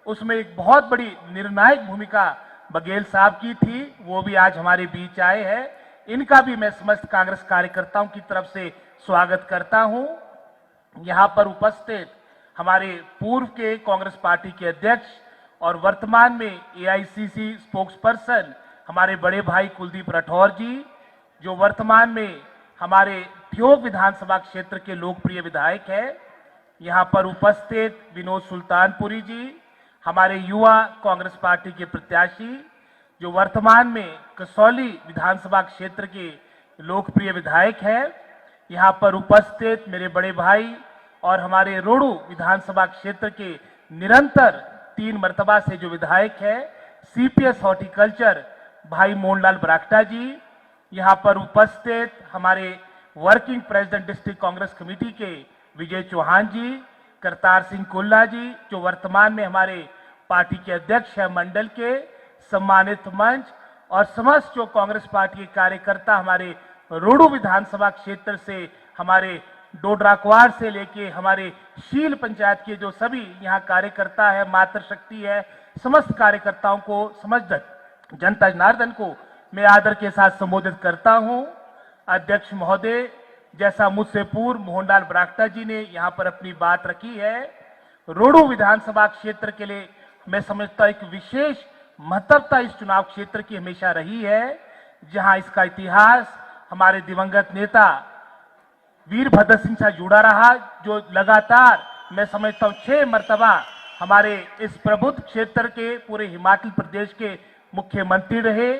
उसमें एक बहुत बड़ी निर्णायक भूमिका बघेल साहब की थी। वो भी आज हमारे बीच आए हैं। इनका भी मैं समस्त कांग्रेस कार्यकर्ताओं की तरफ से स्वागत करता हूं। यहां पर उपस्थित हमारे पूर्व के कांग्रेस पार्टी के अध्यक्ष और वर्तमान में एआईसीसी स्पोक्सपर्सन हमारे बड़े भाई कुलदीप राठौर जी, जो वर्तमान में हमारे ठियोग विधानसभा क्षेत्र के लोकप्रिय विधायक है। यहां पर उपस्थित विनोद सुल्तानपुरी जी, हमारे युवा कांग्रेस पार्टी के प्रत्याशी जो वर्तमान में कसौली विधानसभा क्षेत्र के लोकप्रिय विधायक है। यहां पर उपस्थित मेरे बड़े भाई और हमारे रोडू विधानसभा क्षेत्र के निरंतर 3 मर्तबा से जो विधायक है, सीपीएस हॉर्टिकल्चर भाई मोहनलाल बरागटा जी। यहां पर उपस्थित हमारे working president district Congress committee के विजय चौहान जी, करतार सिंह कोल्ला जी जो वर्तमान में हमारे पार्टी के अध्यक्ष है मंडल के, सम्मानित मंच और समस्त जो कांग्रेस पार्टी के कार्यकर्ता हमारे रोडू विधानसभा क्षेत्र से, हमारे डोडराक्वाड़ से लेके हमारे शील पंचायत के जो सभी यहाँ कार्यकर्ता है, मातृशक्ति है, समस्त कार्यकर्ताओं को, समस्त जनता जनार्दन को मैं आदर के साथ संबोधित करता हूं। अध्यक्ष महोदय, जैसा मुझसे पूर्व मोहनलाल बरागटा जी ने यहाँ पर अपनी बात रखी है, रोडू विधानसभा क्षेत्र के लिए मैं समझता हूं एक विशेष महत्वता इस चुनाव क्षेत्र की हमेशा रही है, जहां इसका इतिहास हमारे दिवंगत नेता वीरभद्र सिंह से जुड़ा रहा, जो लगातार मैं समझता हूं 6 मर्तबा हमारे इस प्रबुद्ध क्षेत्र के पूरे हिमाचल प्रदेश के मुख्यमंत्री रहे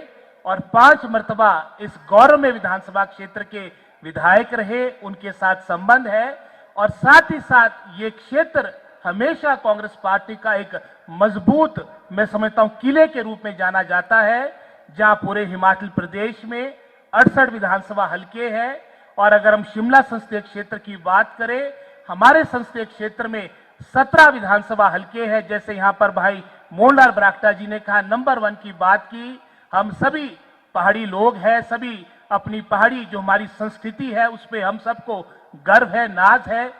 और 5 मर्तबा इस गौरवमय विधानसभा क्षेत्र के विधायक रहे। उनके साथ संबंध है और साथ ही साथ ये क्षेत्र हमेशा कांग्रेस पार्टी का एक मजबूत मैं समझता हूं किले के रूप में जाना जाता है, जहां पूरे हिमाचल प्रदेश में 68 विधानसभा हल्के हैं। और अगर हम शिमला संसदीय क्षेत्र की बात करें, हमारे संसदीय क्षेत्र में 17 विधानसभा हल्के हैं। जैसे यहां पर भाई मोहनलाल बरागटा जी ने कहा, नंबर 1 की बात की, हम सभी पहाड़ी लोग हैं, सभी अपनी पहाड़ी जो हमारी संस्कृति है उस पर हम सबको गर्व है, नाज है।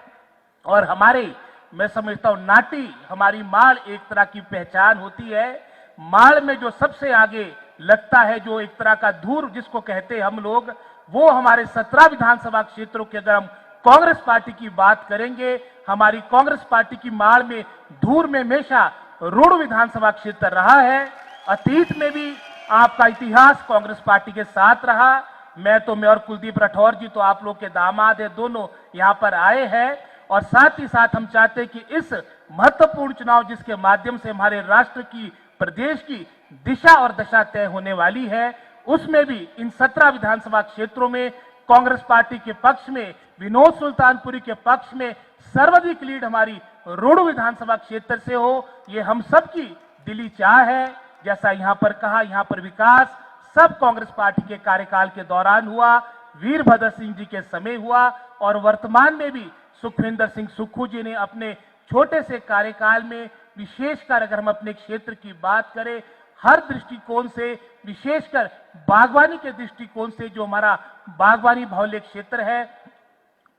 और हमारे मैं समझता हूं नाटी हमारी माल एक तरह की पहचान होती है। माल में जो सबसे आगे लगता है, जो एक तरह का धूर जिसको कहते हैं हम लोग, वो हमारे 17 विधानसभा क्षेत्रों के अगर हम कांग्रेस पार्टी की बात करेंगे, हमारी कांग्रेस पार्टी की माल में धूर में हमेशा रोडू विधानसभा क्षेत्र रहा है। अतीत में भी आपका इतिहास कांग्रेस पार्टी के साथ रहा। मैं और कुलदीप राठौर जी तो आप लोग के दामाद है, दोनों यहाँ पर आए हैं। और साथ ही साथ हम चाहते हैं कि इस महत्वपूर्ण चुनाव जिसके माध्यम से हमारे राष्ट्र की, प्रदेश की दिशा और दशा तय होने वाली है, उसमें भी इन 17 विधानसभा क्षेत्रों में कांग्रेस पार्टी के पक्ष में, विनोद सुल्तानपुरी के पक्ष में सर्वाधिक लीड हमारी रोडू विधानसभा क्षेत्र से हो, ये हम सबकी दिली चाह है। जैसा यहां पर कहा, यहां पर विकास सब कांग्रेस पार्टी के कार्यकाल के दौरान हुआ, वीरभद्र सिंह जी के समय हुआ और वर्तमान में भी सुखविंदर सिंह सुक्खू जी ने अपने छोटे से कार्यकाल में, विशेषकर अगर हम अपने क्षेत्र की बात करें, हर दृष्टिकोण से, विशेषकर बागवानी के दृष्टिकोण से जो हमारा बागवानी बाहुल्य क्षेत्र है,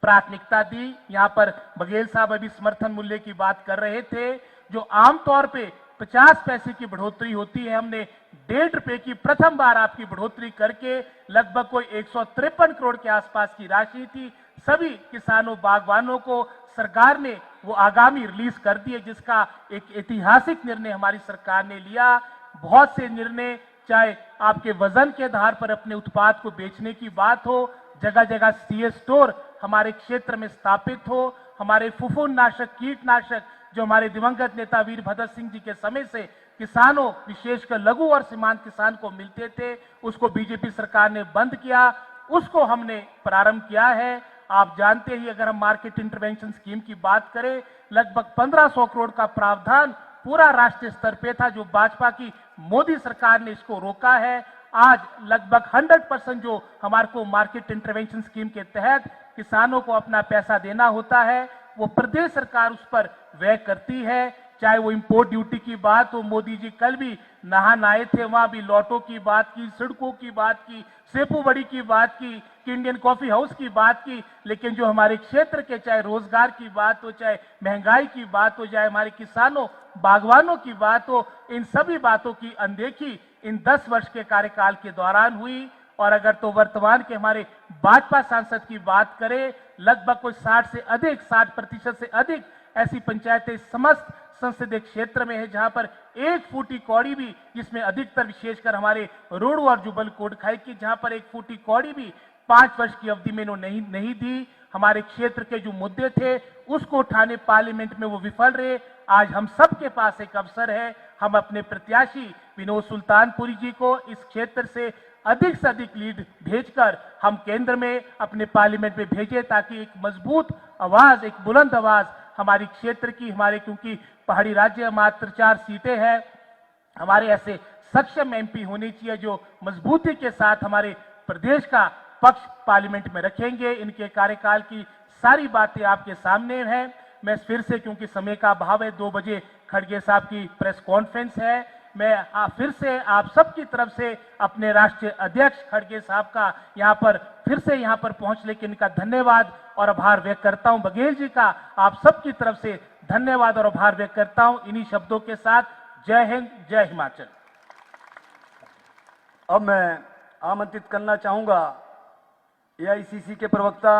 प्राथमिकता दी। यहाँ पर बघेल साहब अभी समर्थन मूल्य की बात कर रहे थे, जो आमतौर पे 50 पैसे की बढ़ोतरी होती है, हमने 1.5 रुपए की प्रथम बार आपकी बढ़ोतरी करके लगभग कोई 153 करोड़ के आसपास की राशि थी, सभी किसानों, बागवानों को सरकार ने वो आगामी रिलीज कर दिए, जिसका एक ऐतिहासिक निर्णय हमारी सरकार ने लिया। बहुत से निर्णय, चाहे आपके वजन के आधार पर अपने उत्पाद को बेचने की बात हो, जगह जगह सीएस स्टोर हमारे क्षेत्र में स्थापित हो, हमारे फफूंदनाशक, कीटनाशक जो हमारे दिवंगत नेता वीरभद्र सिंह जी के समय से किसानों, विशेषकर लघु और सीमांत किसान को मिलते थे, उसको बीजेपी सरकार ने बंद किया, उसको हमने प्रारंभ किया है। आप जानते ही, अगर हम मार्केट इंटरवेंशन स्कीम की बात करें, लगभग 1500 करोड़ का प्रावधान पूरा राष्ट्रीय स्तर पे था, जो भाजपा की मोदी सरकार ने इसको रोका है। आज लगभग 100% जो हमारे को मार्केट इंटरवेंशन स्कीम के तहत किसानों को अपना पैसा देना होता है, वो प्रदेश सरकार उस पर व्यय करती है। चाहे वो इंपोर्ट ड्यूटी की बात हो, मोदी जी कल भी नहान आए थे, वहां भी लॉटो की बात की, सड़कों की बात की, सेपू बड़ी की बात की, कि इंडियन कॉफी हाउस की बात की। लेकिन जो हमारे क्षेत्र के, चाहे रोजगार की बात हो, चाहे महंगाई की बात हो, चाहे हमारे किसानों बागवानों की बात हो, इन सभी बातों की अनदेखी इन 10 वर्ष के कार्यकाल के दौरान हुई। और अगर तो वर्तमान के हमारे भाजपा सांसद की बात करें, लगभग कोई 60% से अधिक ऐसी पंचायतें समस्त संसदीय क्षेत्र में है जहां पर एक फूटी कौड़ी भी, जिसमें अधिकतर विशेषकर हमारे रोडू और जुबल कोटखाई की, जहां पर एक फूटी कौड़ी भी 5 वर्ष की अवधि में इन्होंने नहीं दी। हमारे क्षेत्र के जो मुद्दे थे उसको उठाने पार्लियामेंट में वो विफल रहे। आज हम सबके पास एक अवसर है, हम अपने प्रत्याशी विनोद सुल्तानपुरी जी को इस क्षेत्र से अधिक लीड भेजकर हम केंद्र में अपने पार्लियामेंट में भेजें, ताकि एक मजबूत आवाज, एक बुलंद आवाज हमारी क्षेत्र की, हमारे, क्योंकि पहाड़ी राज्य मात्र 4 सीटें हैं, हमारे ऐसे सक्षम एमपी होने चाहिए जो मजबूती के साथ हमारे प्रदेश का पक्ष पार्लियामेंट में रखेंगे। इनके कार्यकाल की सारी बातें आपके सामने हैं। मैं फिर से, क्योंकि समय का अभाव है, 2 बजे खड़गे साहब की प्रेस कॉन्फ्रेंस है, मैं फिर से आप सबकी तरफ से अपने राष्ट्रीय अध्यक्ष खड़गे साहब का फिर से यहाँ पर पहुंचने के इनका धन्यवाद और आभार व्यक्त करता हूं। बघेल जी का आप सबकी तरफ से धन्यवाद और आभार व्यक्त करता हूं। इन्हीं शब्दों के साथ जय हिंद, जय हिमाचल। अब मैं आमंत्रित करना चाहूंगा एआईसीसी के प्रवक्ता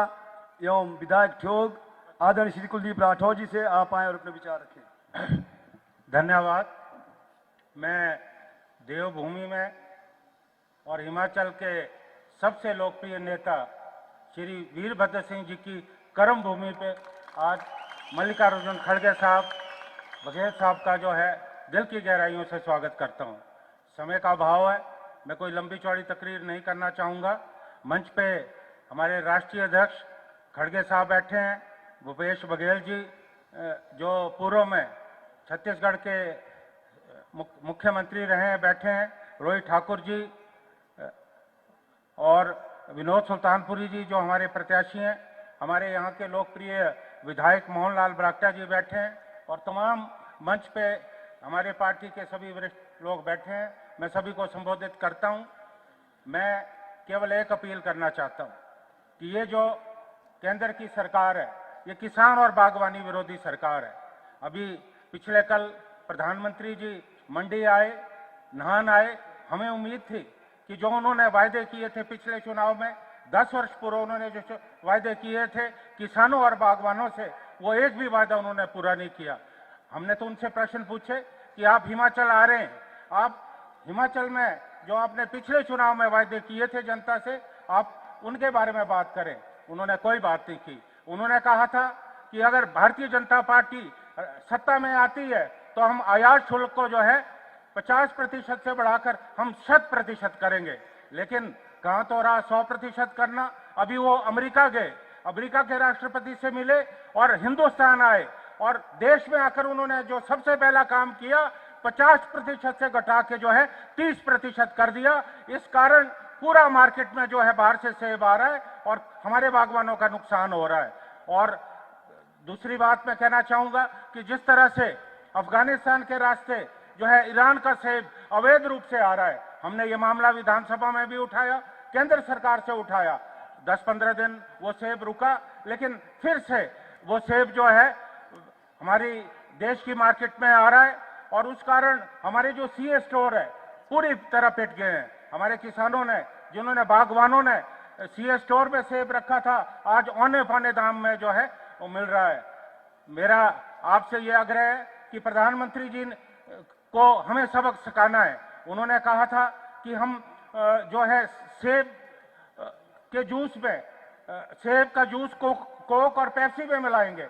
एवं विधायक ठियोग आदरणीय श्री कुलदीप राठौर जी से। आप आए और अपने विचार रखें। धन्यवाद। मैं देवभूमि में और हिमाचल के सबसे लोकप्रिय नेता श्री वीरभद्र सिंह जी की कर्म भूमि पे आज मल्लिकार्जुन खड़गे साहब, बघेल साहब का जो है दिल की गहराइयों से स्वागत करता हूं। समय का अभाव है, मैं कोई लंबी चौड़ी तकरीर नहीं करना चाहूँगा। मंच पे हमारे राष्ट्रीय अध्यक्ष खड़गे साहब बैठे हैं, भूपेश बघेल जी जो पूर्व में छत्तीसगढ़ के मुख्यमंत्री रहे हैं बैठे हैं, रोहित ठाकुर जी और विनोद सुल्तानपुरी जी जो हमारे प्रत्याशी हैं, हमारे यहाँ के लोकप्रिय विधायक मोहनलाल ब्राक्टा जी बैठे हैं और तमाम मंच पे हमारे पार्टी के सभी वरिष्ठ लोग बैठे हैं। मैं सभी को संबोधित करता हूँ। मैं केवल एक अपील करना चाहता हूँ कि ये जो केंद्र की सरकार है, ये किसान और बागवानी विरोधी सरकार है। अभी पिछले कल प्रधानमंत्री जी मंडी आए, नाहन आए। हमें उम्मीद थी कि जो उन्होंने वायदे किए थे पिछले चुनाव में, 10 वर्ष पूर्व उन्होंने जो वायदे किए थे किसानों और बागवानों से, वो एक भी वायदा उन्होंने पूरा नहीं किया। हमने तो उनसे प्रश्न पूछे कि आप हिमाचल आ रहे हैं, आप हिमाचल में जो आपने पिछले चुनाव में वायदे किए थे जनता से, आप उनके बारे में बात करें। उन्होंने कोई बात नहीं की। उन्होंने कहा था कि अगर भारतीय जनता पार्टी सत्ता में आती है तो हम आयात शुल्क को जो है 50% से बढ़ाकर हम 100% करेंगे। लेकिन कहां तो रहा 100% करना। अभी वो अमेरिका गए, अमेरिका के राष्ट्रपति से मिले और हिंदुस्तान आए और देश में आकर उन्होंने जो सबसे पहला काम किया, 50% से घटा के जो है 30% कर दिया। इस कारण पूरा मार्केट में जो है बाहर से सेब आ रहा है और हमारे बागवानों का नुकसान हो रहा है। और दूसरी बात मैं कहना चाहूंगा कि जिस तरह से अफगानिस्तान के रास्ते जो है ईरान का सेब अवैध रूप से आ रहा है, हमने ये मामला विधानसभा में भी उठाया, केंद्र सरकार से उठाया। 10-15 दिन वो सेब रुका, लेकिन फिर से वो सेब जो है हमारी देश की मार्केट में आ रहा है और उस कारण हमारे जो सीए स्टोर है पूरी तरह पिट गए हैं। हमारे किसानों ने, जिन्होंने बागवानों ने सीए स्टोर में सेब रखा था, आज औने पौने दाम में जो है वो मिल रहा है। मेरा आपसे ये आग्रह है कि प्रधानमंत्री जी को हमें सबक सिखाना है। उन्होंने कहा था कि हम जो है सेब के जूस में, सेब का जूस कोक और पेप्सी में मिलाएंगे।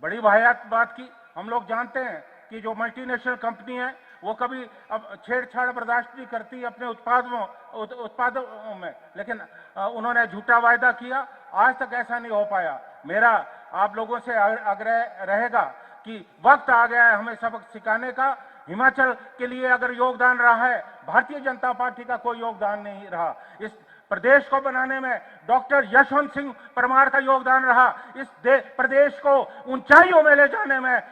बड़ी वाहियात बात की। हम लोग जानते हैं कि जो मल्टीनेशनल कंपनी है वो कभी अब छेड़छाड़ बर्दाश्त नहीं करती अपने उत्पादों में, लेकिन उन्होंने झूठा वायदा किया, आज तक ऐसा नहीं हो पाया। मेरा आप लोगों से आग्रह रहेगा कि वक्त आ गया है हमें सबक सिखाने का। हिमाचल के लिए अगर योगदान रहा है, भारतीय जनता पार्टी का कोई योगदान नहीं रहा। इस प्रदेश को बनाने में डॉक्टर यशवंत सिंह परमार का योगदान रहा। इस प्रदेश को ऊंचाइयों में ले जाने में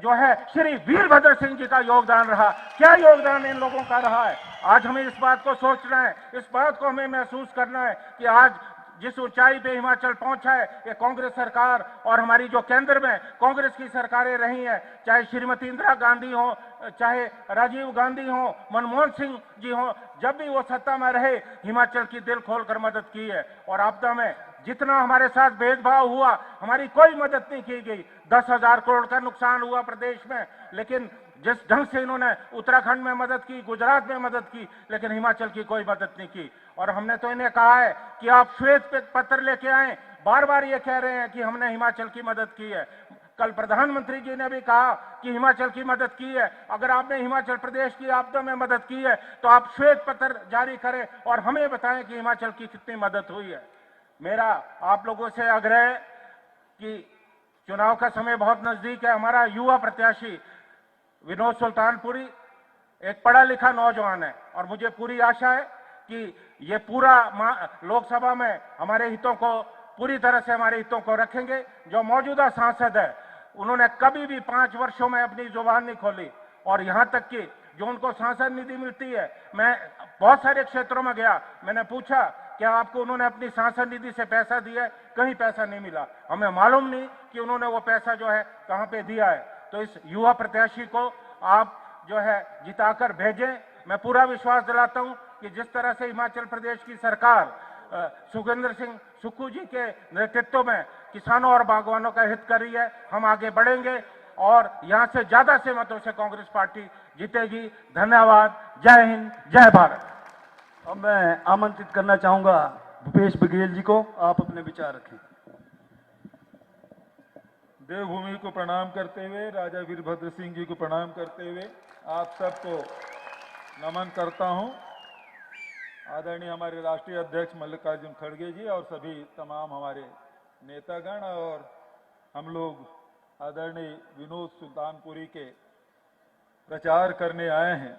जो है श्री वीरभद्र सिंह जी का योगदान रहा। क्या योगदान इन लोगों का रहा है? आज हमें इस बात को सोचना है, इस बात को हमें महसूस करना है कि आज जिस ऊंचाई पे हिमाचल पहुंचा है, ये कांग्रेस सरकार और हमारी जो केंद्र में कांग्रेस की सरकारें रही हैं, चाहे श्रीमती इंदिरा गांधी हो, चाहे राजीव गांधी हो, मनमोहन सिंह जी हो, जब भी वो सत्ता में रहे हिमाचल की दिल खोलकर मदद की है। और आपदा में जितना हमारे साथ भेदभाव हुआ, हमारी कोई मदद नहीं की गई। 10,000 करोड़ का नुकसान हुआ प्रदेश में, लेकिन जिस ढंग से इन्होंने उत्तराखंड में मदद की, गुजरात में मदद की, लेकिन हिमाचल की कोई मदद नहीं की। और हमने तो इन्हें कहा है कि आप श्वेत पत्र लेके आए, बार बार ये कह रहे हैं कि हमने हिमाचल की मदद की है। कल प्रधानमंत्री जी ने भी कहा कि हिमाचल की मदद की है। अगर आपने हिमाचल प्रदेश की आपदा में मदद की है तो आप श्वेत पत्र जारी करें और हमें बताएं कि हिमाचल की कितनी मदद हुई है। मेरा आप लोगों से आग्रह कि चुनाव का समय बहुत नजदीक है। हमारा युवा प्रत्याशी विनोद सुल्तानपुरी एक पढ़ा लिखा नौजवान है और मुझे पूरी आशा है कि ये पूरा लोकसभा में हमारे हितों को पूरी तरह से हमारे हितों को रखेंगे। जो मौजूदा सांसद है उन्होंने कभी भी 5 वर्षों में अपनी जुबान नहीं खोली, और यहां तक कि जो उनको सांसद निधि मिलती है, मैं बहुत सारे क्षेत्रों में गया, मैंने पूछा क्या आपको उन्होंने अपनी सांसद निधि से पैसा दिया है? कहीं पैसा नहीं मिला। हमें मालूम नहीं कि उन्होंने वो पैसा जो है कहां पे दिया है। तो इस युवा प्रत्याशी को आप जो है जिताकर भेजें। मैं पूरा विश्वास दिलाता हूं कि जिस तरह से हिमाचल प्रदेश की सरकार सुखविंदर सिंह सुक्खू जी के नेतृत्व में किसानों और बागवानों का हित कर रही है, हम आगे बढ़ेंगे और यहां से ज्यादा से मतों से कांग्रेस पार्टी जीतेगी। धन्यवाद। जय हिंद, जय भारत। अब मैं आमंत्रित करना चाहूंगा भूपेश बघेल जी को, आप अपने विचार रखें। देवभूमि को प्रणाम करते हुए, राजा वीरभद्र सिंह जी को प्रणाम करते हुए आप सबको नमन करता हूं। आदरणीय हमारे राष्ट्रीय अध्यक्ष मल्लिकार्जुन खड़गे जी और सभी तमाम हमारे नेतागण और हम लोग आदरणीय विनोद सुल्तानपुरी के प्रचार करने आए हैं।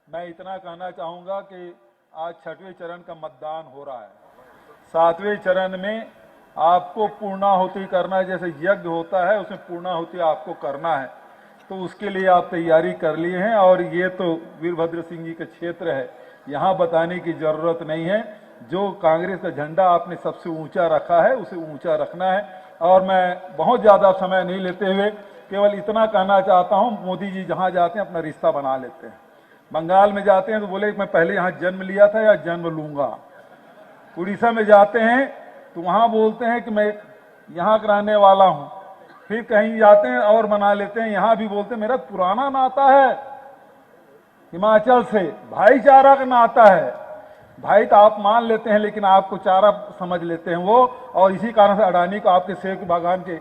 मैं इतना कहना चाहूँगा कि आज 6वें चरण का मतदान हो रहा है। 7वें चरण में आपको पूर्णाहुति करना है, जैसे यज्ञ होता है उसमें पूर्णाहुति आपको करना है, तो उसके लिए आप तैयारी कर लिए हैं। और ये तो वीरभद्र सिंह जी का क्षेत्र है, यहाँ बताने की जरूरत नहीं है। जो कांग्रेस का झंडा आपने सबसे ऊंचा रखा है उसे ऊंचा रखना है। और मैं बहुत ज्यादा समय नहीं लेते हुए केवल इतना कहना चाहता हूँ, मोदी जी जहाँ जाते हैं अपना रिश्ता बना लेते हैं। बंगाल में जाते हैं तो बोले मैं पहले यहाँ जन्म लिया था या जन्म लूंगा। उड़ीसा में जाते हैं तो वहाँ बोलते हैं कि मैं यहाँ का रहने वाला हूँ। फिर कहीं जाते हैं और मना लेते हैं, यहाँ भी बोलते हैं मेरा पुराना नाता है हिमाचल से, भाईचारा का नाता है। भाई तो आप मान लेते हैं लेकिन आपको चारा समझ लेते हैं वो। और इसी कारण से अडानी को आपके सेब के बागान के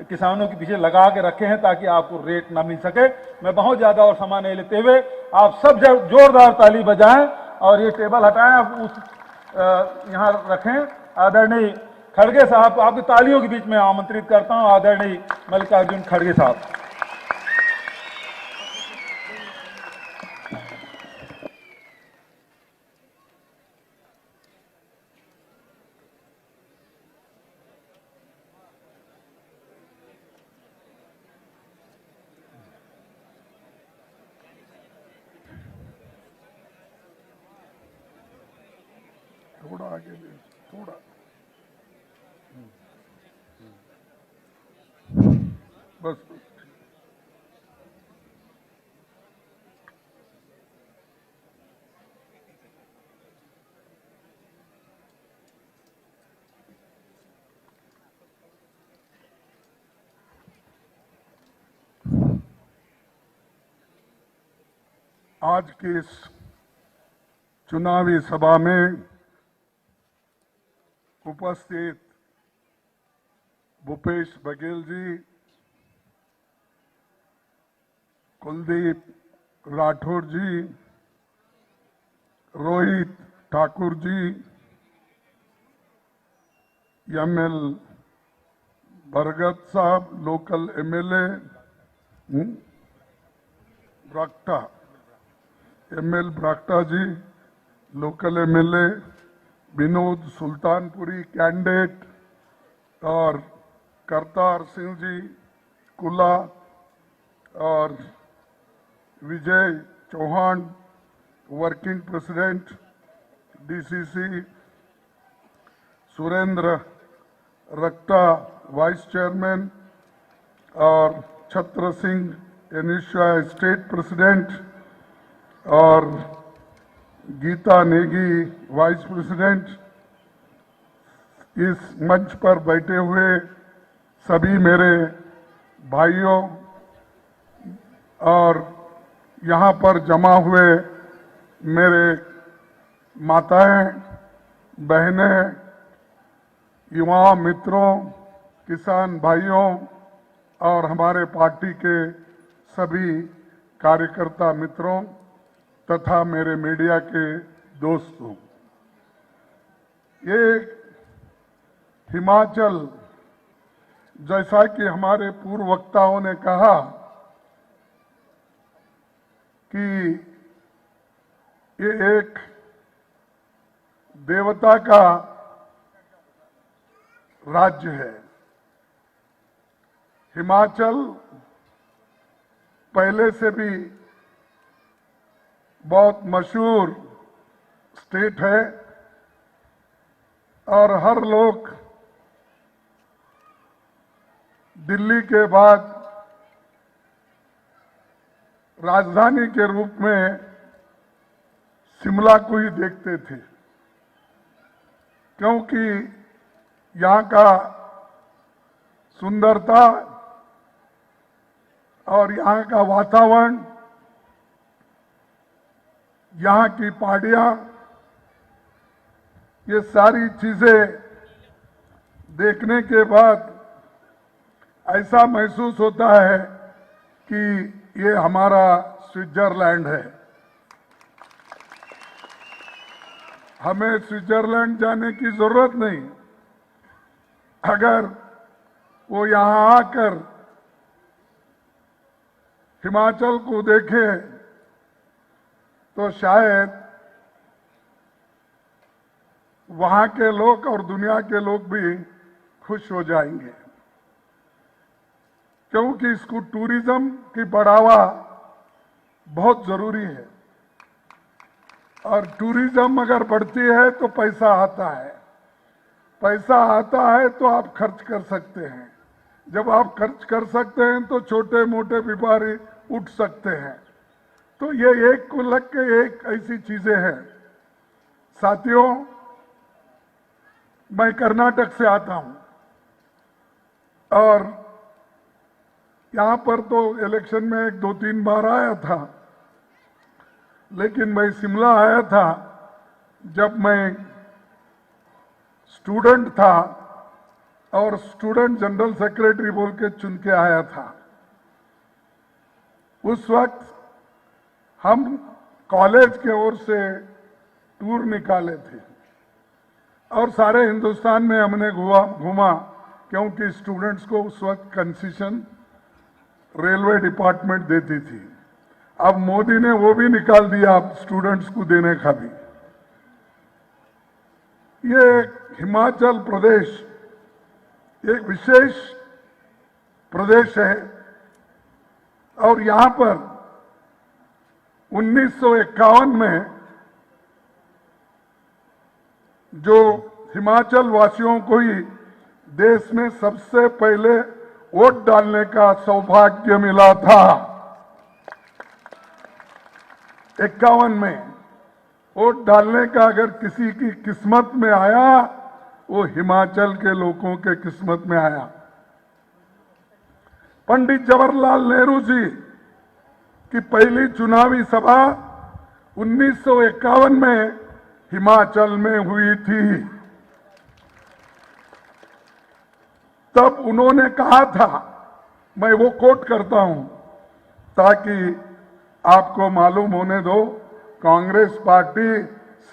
किसानों के पीछे लगा के रखे हैं ताकि आपको रेट ना मिल सके। मैं बहुत ज्यादा और समय नहीं लेते हुए आप सब जोरदार ताली बजाएं और ये टेबल हटाएं, उस यहाँ रखें। आदरणीय खड़गे साहब को आपकी तालियों के बीच में आमंत्रित करता हूं। आदरणीय मल्लिकार्जुन खड़गे साहब। थोड़ा आगे थोड़ा बस। आज की इस चुनावी सभा में उपस्थित भूपेश बघेल जी, कुलदीप राठौर जी, रोहित ठाकुर जी, एमएल बरगद साहब local MLA, Brakta ML Brakta ji local MLA, Vinod Sultanpuri candidate, और करतार सिंह जी कुला, और Vijay Chauhan working president DCC, Surender Rakta vice chairman, और छत्र सिंह एनिशा स्टेट प्रेसिडेंट, और गीता नेगी वाइस प्रेसिडेंट, इस मंच पर बैठे हुए सभी मेरे भाइयों और यहाँ पर जमा हुए मेरे माताएं, बहनें, युवा मित्रों, किसान भाइयों और हमारे पार्टी के सभी कार्यकर्ता मित्रों तथा मेरे मीडिया के दोस्तों, ये हिमाचल, जैसा कि हमारे पूर्व वक्ताओं ने कहा कि ये एक देवता का राज्य है। हिमाचल पहले से भी बहुत मशहूर स्टेट है और हर लोग दिल्ली के बाद राजधानी के रूप में शिमला को ही देखते थे, क्योंकि यहाँ का सुंदरता और यहाँ का वातावरण, यहाँ की पहाड़ियाँ, ये सारी चीजें देखने के बाद ऐसा महसूस होता है कि ये हमारा स्विट्जरलैंड है। हमें स्विट्जरलैंड जाने की जरूरत नहीं। अगर वो यहाँ आकर हिमाचल को देखे तो शायद वहाँ के लोग और दुनिया के लोग भी खुश हो जाएंगे, क्योंकि इसको टूरिज्म की बढ़ावा बहुत जरूरी है और टूरिज्म अगर बढ़ती है तो पैसा आता है, पैसा आता है तो आप खर्च कर सकते हैं, जब आप खर्च कर सकते हैं तो छोटे मोटे व्यापारी उठ सकते हैं। तो ये एक को लग के एक ऐसी चीजें हैं। साथियों, मैं कर्नाटक से आता हूं और यहां पर तो इलेक्शन में 1-2-3 बार आया था, लेकिन मैं शिमला आया था जब मैं स्टूडेंट था और स्टूडेंट जनरल सेक्रेटरी बोल के चुन के आया था। उस वक्त हम कॉलेज के ओर से टूर निकाले थे और सारे हिंदुस्तान में हमने घूमा, क्योंकि स्टूडेंट्स को उस वक्त कंसेशन रेलवे डिपार्टमेंट देती थी। अब मोदी ने वो भी निकाल दिया स्टूडेंट्स को देने का भी। ये हिमाचल प्रदेश एक विशेष प्रदेश है और यहां पर 1951 में जो हिमाचल वासियों को ही देश में सबसे पहले वोट डालने का सौभाग्य मिला था। 51 में वोट डालने का अगर किसी की किस्मत में आया, वो हिमाचल के लोगों के किस्मत में आया। पंडित जवाहरलाल नेहरू जी की पहली चुनावी सभा 1951 में हिमाचल में हुई थी। तब उन्होंने कहा था, मैं वो कोट करता हूं, ताकि आपको मालूम होने दो, कांग्रेस पार्टी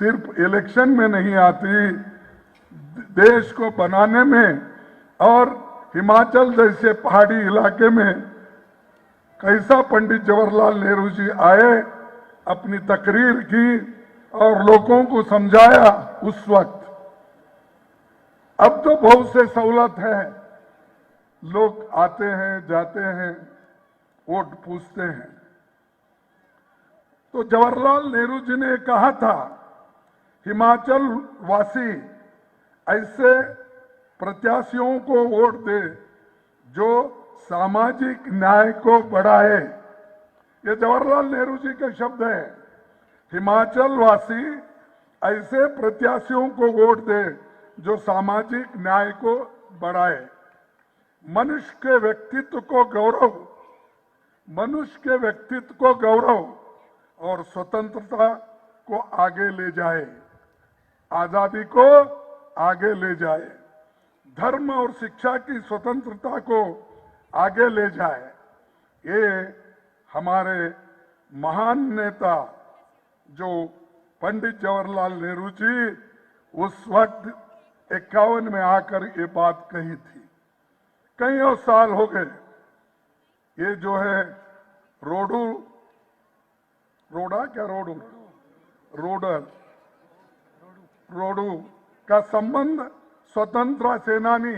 सिर्फ इलेक्शन में नहीं आती, देश को बनाने में और हिमाचल जैसे पहाड़ी इलाके में कैसा पंडित जवाहरलाल नेहरू जी आए, अपनी तकरीर की और लोगों को समझाया उस वक्त। अब तो बहुत से सहूलत है, लोग आते हैं जाते हैं, वोट पूछते हैं। तो जवाहरलाल नेहरू जी ने कहा था, हिमाचल वासी ऐसे प्रत्याशियों को वोट दे जो सामाजिक न्याय को बढ़ाए। ये जवाहरलाल नेहरू जी के शब्द है। हिमाचल वासी ऐसे प्रत्याशियों को वोट दे जो सामाजिक न्याय को बढ़ाए। मनुष्य के व्यक्तित्व को गौरव, मनुष्य के व्यक्तित्व को गौरव और स्वतंत्रता को आगे ले जाए, आजादी को आगे ले जाए, धर्म और शिक्षा की स्वतंत्रता को आगे ले जाए। ये हमारे महान नेता जो पंडित जवाहरलाल नेहरू जी उस वक्त 51 में आकर ये बात कही थी। कई और साल हो गए। ये जो है रोडू का संबंध स्वतंत्रता सेनानी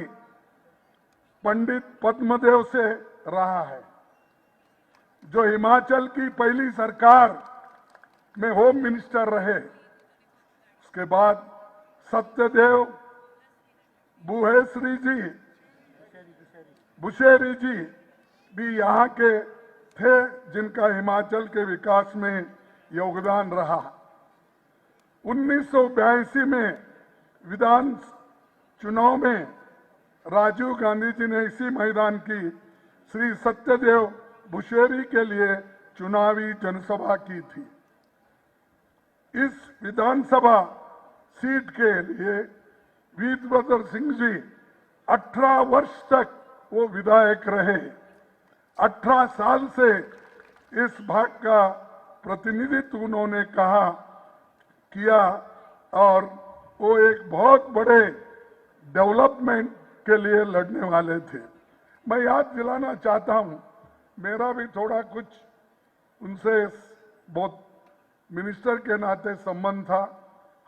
पंडित पद्मदेव से रहा है, जो हिमाचल की पहली सरकार में होम मिनिस्टर रहे। उसके बाद सत्यदेव बुशेरी जी भी यहाँ के थे, जिनका हिमाचल के विकास में योगदान रहा। 1982 में विधान चुनाव में राजीव गांधी जी ने इसी मैदान की श्री सत्यदेव बुशेरी के लिए चुनावी जनसभा की थी। इस विधानसभा सीट के लिए वीरभद्र सिंह जी 18 वर्ष तक वो विधायक रहे। 18 साल से इस भाग का प्रतिनिधित्व उन्होंने किया और वो एक बहुत बड़े डेवलपमेंट के लिए लड़ने वाले थे। मैं याद दिलाना चाहता हूं, मेरा भी थोड़ा कुछ उनसे बहुत मिनिस्टर के नाते संबंध था।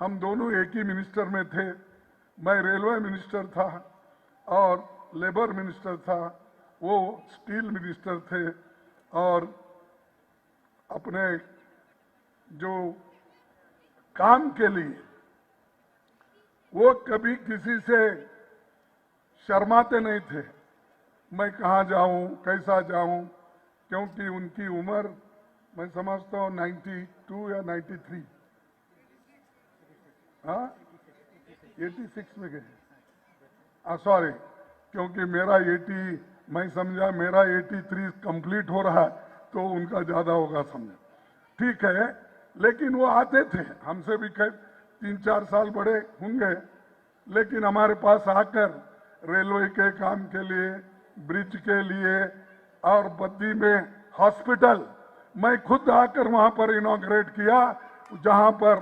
हम दोनों एक ही मिनिस्टर में थे। मैं रेलवे मिनिस्टर था और लेबर मिनिस्टर था, वो स्टील मिनिस्टर थे। और अपने जो काम के लिए वो कभी किसी से शर्माते नहीं थे। मैं कहाँ जाऊं, कैसा जाऊं, क्योंकि उनकी उम्र मैं समझता हूँ 92 या 93, हाँ 86 में गए। सॉरी, क्योंकि मेरा 80, मैं समझा मेरा 83 कंप्लीट हो रहा है, तो उनका ज्यादा होगा समझा। ठीक है, लेकिन वो आते थे, हमसे भी 3-4 साल बड़े होंगे, लेकिन हमारे पास आकर रेलवे के काम के लिए, ब्रिज के लिए और बद्दी में हॉस्पिटल, मैं खुद आकर वहां पर इनॉग्रेट किया, जहां पर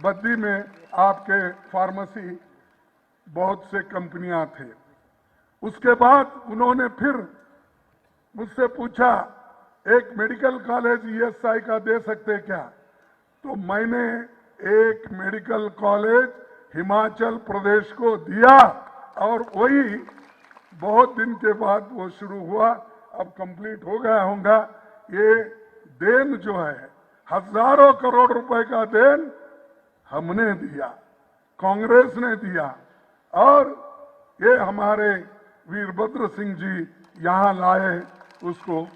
बद्दी में आपके फार्मेसी बहुत से कंपनियां थे। उसके बाद उन्होंने फिर मुझसे पूछा, एक मेडिकल कॉलेज ईएसआई का दे सकते क्या? तो मैंने एक मेडिकल कॉलेज हिमाचल प्रदेश को दिया और वही बहुत दिन के बाद वो शुरू हुआ, अब कंप्लीट हो गया होगा। ये देन जो है, हजारों करोड़ रुपए का देन हमने दिया, कांग्रेस ने दिया, और ये हमारे वीरभद्र सिंह जी यहां लाए, उसको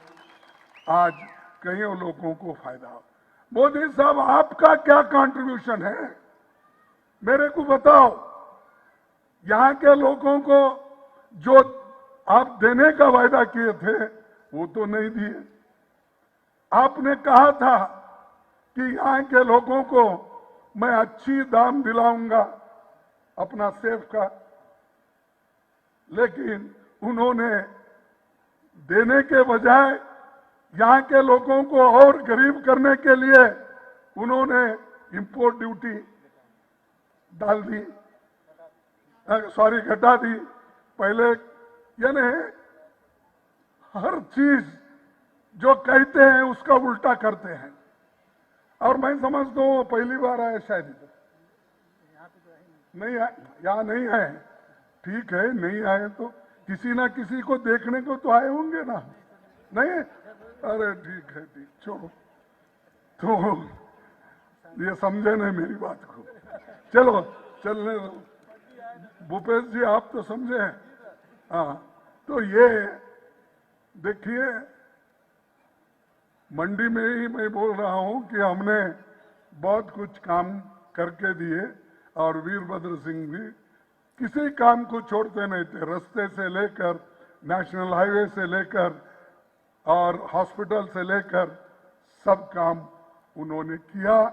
आज कईयों लोगों को फायदा हो। मोदी साहब, आपका क्या कंट्रीब्यूशन है, मेरे को बताओ। यहां के लोगों को जो आप देने का वायदा किए थे वो तो नहीं दिए। आपने कहा था कि यहां के लोगों को मैं अच्छी दाम दिलाऊंगा अपना सेब का, लेकिन उन्होंने देने के बजाय यहाँ के लोगों को और गरीब करने के लिए उन्होंने इंपोर्ट ड्यूटी डाल दी, सॉरी घटा दी। पहले यानी हर चीज जो कहते हैं उसका उल्टा करते हैं। और मैं समझता हूँ पहली बार आए शायद इधर नहीं आए, यहाँ नहीं आए, ठीक है नहीं आए तो किसी ना किसी को देखने को तो आए होंगे ना, नहीं? अरे ठीक है, ठीक, चलो तो ये समझे नहीं मेरी बात को, चलो चलने दो। भूपेश जी आप तो समझे हैं। हाँ, तो ये देखिए मंडी में ही मैं बोल रहा हूं कि हमने बहुत कुछ काम करके दिए और वीरभद्र सिंह भी किसी काम को छोड़ते नहीं थे, रास्ते से लेकर नेशनल हाईवे से लेकर और हॉस्पिटल से लेकर सब काम उन्होंने किया।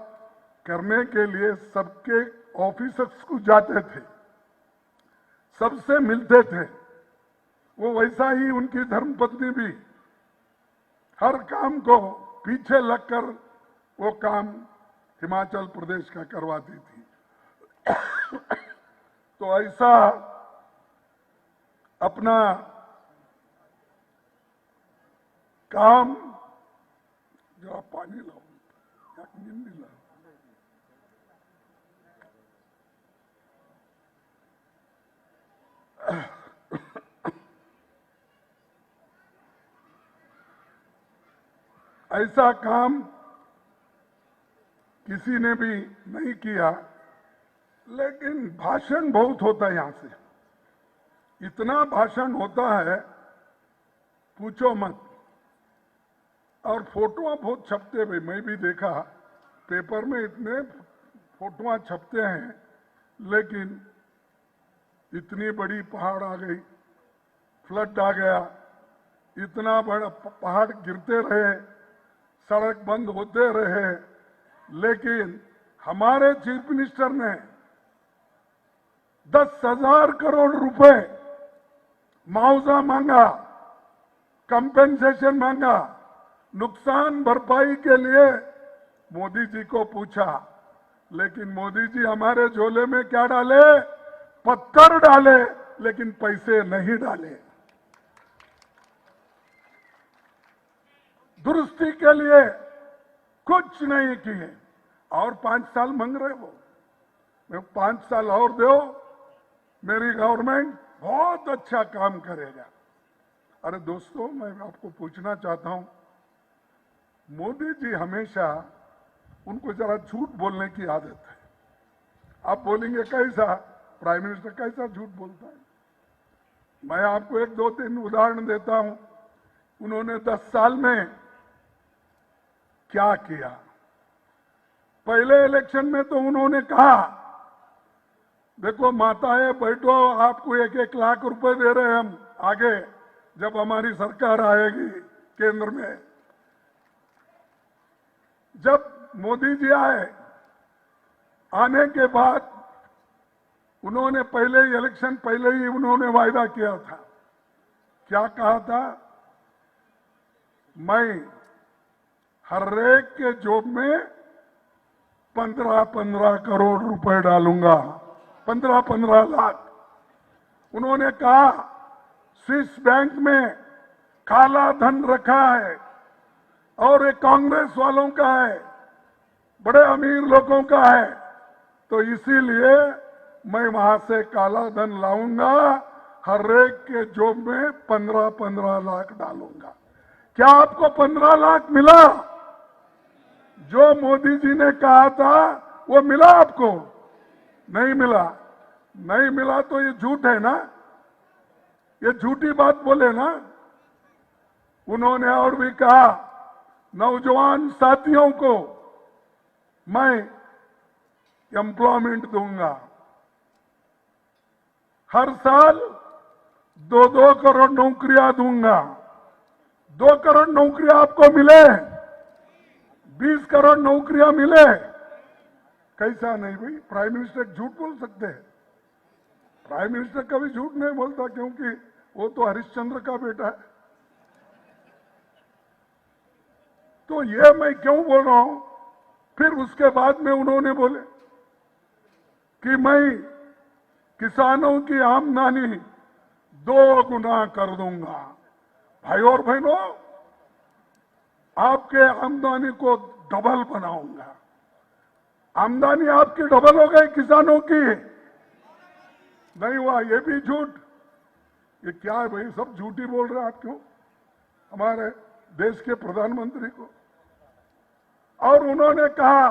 करने के लिए सबके ऑफिसर्स को जाते थे, सबसे मिलते थे। वो वैसा ही उनकी धर्मपत्नी भी हर काम को पीछे लगकर वो काम हिमाचल प्रदेश का करवाती थी। तो ऐसा अपना काम, जो आप पानी लाओ या नींद लाओ, ऐसा काम किसी ने भी नहीं किया। लेकिन भाषण बहुत होता है यहां से, इतना भाषण होता है पूछो मत। और फोटोआं बहुत छपते भाई, मैं भी देखा पेपर में इतने फोटोआं छपते हैं, लेकिन इतनी बड़ी पहाड़ आ गई, फ्लड आ गया, इतना बड़ा पहाड़ गिरते रहे, सड़क बंद होते रहे, लेकिन हमारे चीफ मिनिस्टर ने 10,000 करोड़ रुपए मुआवजा मांगा, कंपेंसेशन मांगा, नुकसान भरपाई के लिए मोदी जी को पूछा। लेकिन मोदी जी हमारे झोले में क्या डाले? पत्थर डाले, लेकिन पैसे नहीं डाले। दुरुस्ती के लिए कुछ नहीं किए। और 5 साल मांग रहे हो, मैं 5 साल और दो, मेरी गवर्नमेंट बहुत अच्छा काम करेगा। अरे दोस्तों, मैं आपको पूछना चाहता हूं, मोदी जी हमेशा, उनको जरा झूठ बोलने की आदत है। आप बोलेंगे कैसा? प्राइम मिनिस्टर कैसा झूठ बोलता है? मैं आपको 1-2-3 उदाहरण देता हूं। उन्होंने 10 साल में क्या किया? पहले इलेक्शन में तो उन्होंने कहा, देखो माताएं बैठो, आपको 1-1 लाख रुपए दे रहे हैं हम आगे जब हमारी सरकार आएगी केंद्र में। जब मोदी जी आए, आने के बाद उन्होंने पहले ही इलेक्शन पहले ही उन्होंने वायदा किया था। क्या कहा था? मैं हर एक के जॉब में 15-15 करोड़ रुपए डालूंगा, 15-15 लाख। उन्होंने कहा स्विस बैंक में काला धन रखा है और ये कांग्रेस वालों का है, बड़े अमीर लोगों का है, तो इसीलिए मैं वहां से काला धन लाऊंगा, हर एक के जॉब में 15-15 लाख डालूंगा। क्या आपको 15 लाख मिला? जो मोदी जी ने कहा था वो मिला आपको? नहीं मिला। नहीं मिला तो ये झूठ है ना, ये झूठी बात बोले ना। उन्होंने और भी कहा, नौजवान साथियों को मैं एम्प्लॉयमेंट दूंगा, हर साल 2-2 करोड़ नौकरियां दूंगा। 2 करोड़ नौकरियां आपको मिले, 20 करोड़ नौकरियां मिले। कैसा नहीं भाई? प्राइम मिनिस्टर झूठ बोल सकते हैं? प्राइम मिनिस्टर कभी झूठ नहीं बोलता, क्योंकि वो तो हरिश्चंद्र का बेटा है। तो ये मैं क्यों बोल रहा हूं? फिर उसके बाद में उन्होंने बोले कि मैं किसानों की आमदनी 2 गुना कर दूंगा। भाई और बहनों, आपके आमदनी को डबल बनाऊंगा। आमदनी आपकी डबल हो गई, किसानों की नहीं हुआ। ये भी झूठ। ये क्या है भाई? सब झूठी बोल रहे हैं आप क्यों? हमारे देश के प्रधानमंत्री को। और उन्होंने कहा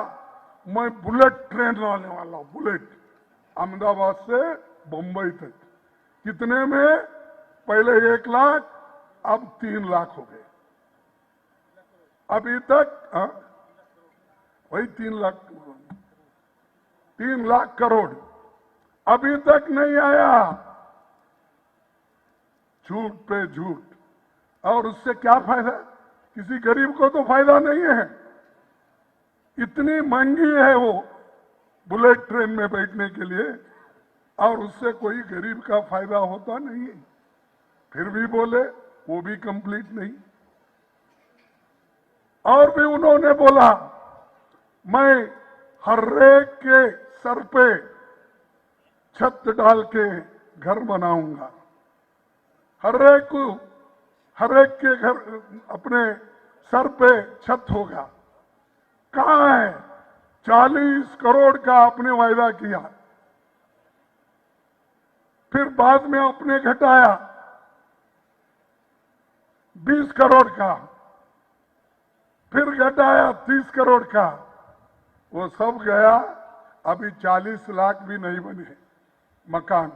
मैं बुलेट ट्रेन लाने वाला हूं, बुलेट, अहमदाबाद से बंबई तक। कितने में? पहले 1 लाख, अब 3 लाख हो गए। अभी तक वही 3 लाख करोड़ अभी तक नहीं आया। झूठ पे झूठ। और उससे क्या फायदा? किसी गरीब को तो फायदा नहीं है। इतनी महंगी है वो बुलेट ट्रेन में बैठने के लिए, और उससे कोई गरीब का फायदा होता नहीं है। फिर भी बोले वो भी कंप्लीट नहीं। और भी उन्होंने बोला मैं हर एक के सर पे छत डाल के घर बनाऊंगा। हर एक के घर अपने सर पे छत होगा। कहां है? 40 करोड़ का आपने वायदा किया, फिर बाद में आपने घटाया 20 करोड़ का, फिर घटाया 30 करोड़ का। वो सब गया। अभी 40 लाख भी नहीं बने मकान।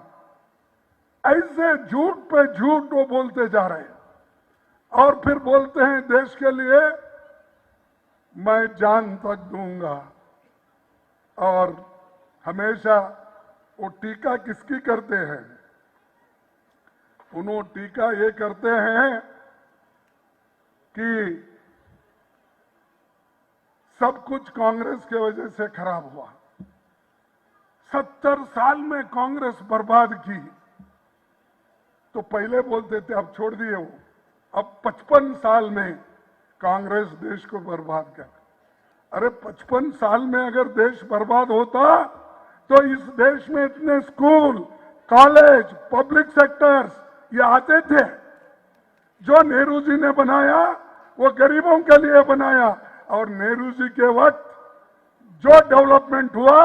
ऐसे झूठ पे झूठ वो बोलते जा रहे हैं। और फिर बोलते हैं देश के लिए मैं जान तक दूंगा। और हमेशा वो टीका किसकी करते हैं? उन्होंने टीका ये करते हैं कि सब कुछ कांग्रेस की वजह से खराब हुआ। 70 साल में कांग्रेस बर्बाद की। तो पहले बोलते थे, अब छोड़ दिए वो। अब 55 साल में कांग्रेस देश को बर्बाद कर। अरे 55 साल में अगर देश बर्बाद होता तो इस देश में इतने स्कूल, कॉलेज, पब्लिक सेक्टर्स ये आते थे। जो नेहरू जी ने बनाया वो गरीबों के लिए बनाया। और नेहरू जी के वक्त जो डेवलपमेंट हुआ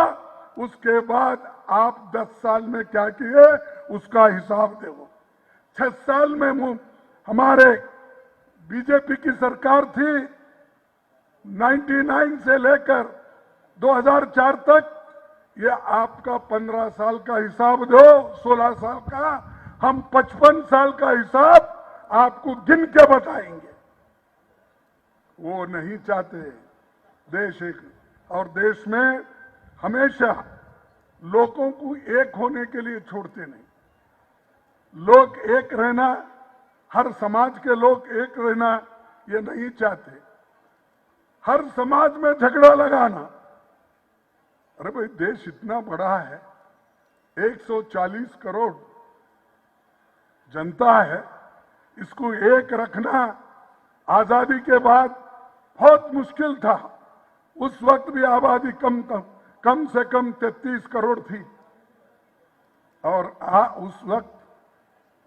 उसके बाद आप 10 साल में क्या किए उसका हिसाब दो। 6 साल में हमारे बीजेपी की सरकार थी, 99 से लेकर 2004 तक। ये आपका 15 साल का हिसाब दो, 16 साल का। हम 55 साल का हिसाब आपको गिन के बताएंगे। वो नहीं चाहते देश एक। और देश में हमेशा लोगों को एक होने के लिए छोड़ते नहीं। लोग एक रहना, हर समाज के लोग एक रहना ये नहीं चाहते। हर समाज में झगड़ा लगाना। अरे भाई देश इतना बड़ा है, 140 करोड़ जनता है, इसको एक रखना आजादी के बाद बहुत मुश्किल था। उस वक्त भी आबादी कम से कम 33 करोड़ थी। और उस वक्त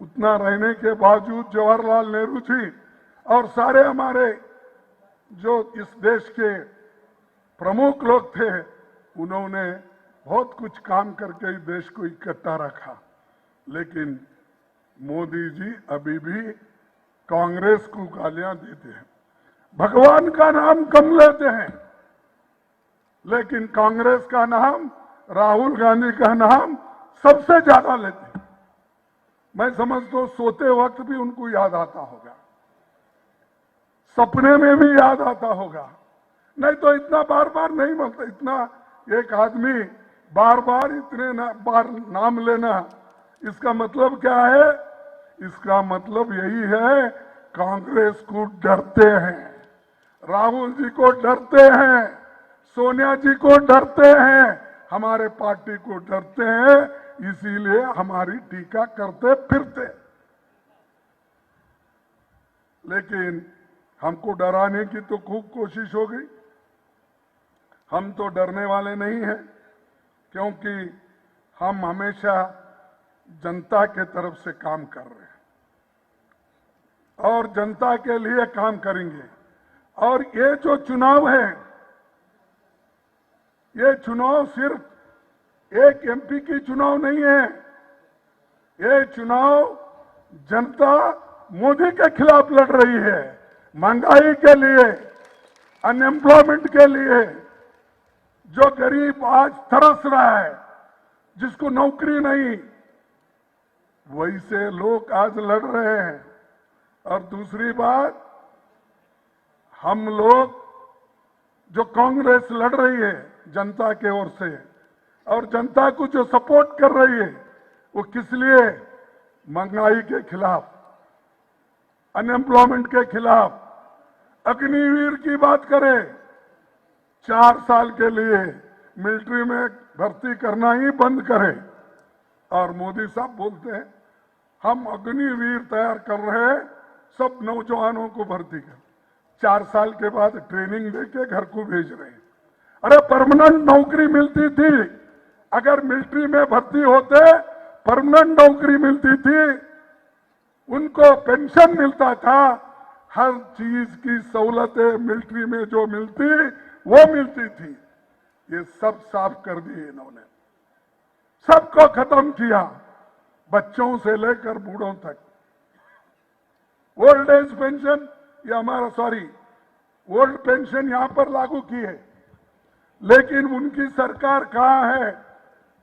उतना रहने के बावजूद जवाहरलाल नेहरू जी और सारे हमारे जो इस देश के प्रमुख लोग थे, उन्होंने बहुत कुछ काम करके इस देश को इकट्ठा रखा। लेकिन मोदी जी अभी भी कांग्रेस को गालियां देते हैं। भगवान का नाम कम लेते हैं, लेकिन कांग्रेस का नाम, राहुल गांधी का नाम सबसे ज्यादा लेते हैं। मैं समझता हूं सोते वक्त भी उनको याद आता होगा, सपने में भी याद आता होगा। नहीं तो इतना बार बार नहीं बोलता। इतना एक आदमी बार बार इतने बार नाम लेना, इसका मतलब क्या है? इसका मतलब यही है कांग्रेस को डरते हैं, राहुल जी को डरते हैं, सोनिया जी को डरते हैं, हमारे पार्टी को डरते हैं। इसीलिए हमारी टीका करते फिरते। लेकिन हमको डराने की तो खूब कोशिश हो गई। हम तो डरने वाले नहीं हैं, क्योंकि हम हमेशा जनता के तरफ से काम कर रहे हैं और जनता के लिए काम करेंगे। और ये जो चुनाव है, ये चुनाव सिर्फ एक एमपी की चुनाव नहीं है। ये चुनाव जनता मोदी के खिलाफ लड़ रही है, महंगाई के लिए, अनएम्प्लॉयमेंट के लिए। जो गरीब आज तरस रहा है, जिसको नौकरी नहीं, वैसे लोग आज लड़ रहे हैं। और दूसरी बात, हम लोग जो कांग्रेस लड़ रही है जनता के ओर से, और जनता को जो सपोर्ट कर रही है, वो किस लिए? महंगाई के खिलाफ, अनएम्प्लॉयमेंट के खिलाफ। अग्निवीर की बात करें, 4 साल के लिए मिलिट्री में भर्ती करना ही बंद करें, और मोदी साहब बोलते हैं हम अग्निवीर तैयार कर रहे हैं, सब नौजवानों को भर्ती कर, 4 साल के बाद ट्रेनिंग देके घर को भेज रहे हैं। अरे परमानेंट नौकरी मिलती थी, अगर मिलिट्री में भर्ती होते परमानेंट नौकरी मिलती थी, उनको पेंशन मिलता था, हर चीज की सहूलतें मिलिट्री में जो मिलती वो मिलती थी। ये सब साफ कर दिए इन्होंने, सबको खत्म किया, बच्चों से लेकर बूढ़ों तक। ओल्ड एज पेंशन, ये हमारा ओल्ड पेंशन यहां पर लागू की है, लेकिन उनकी सरकार कहां है?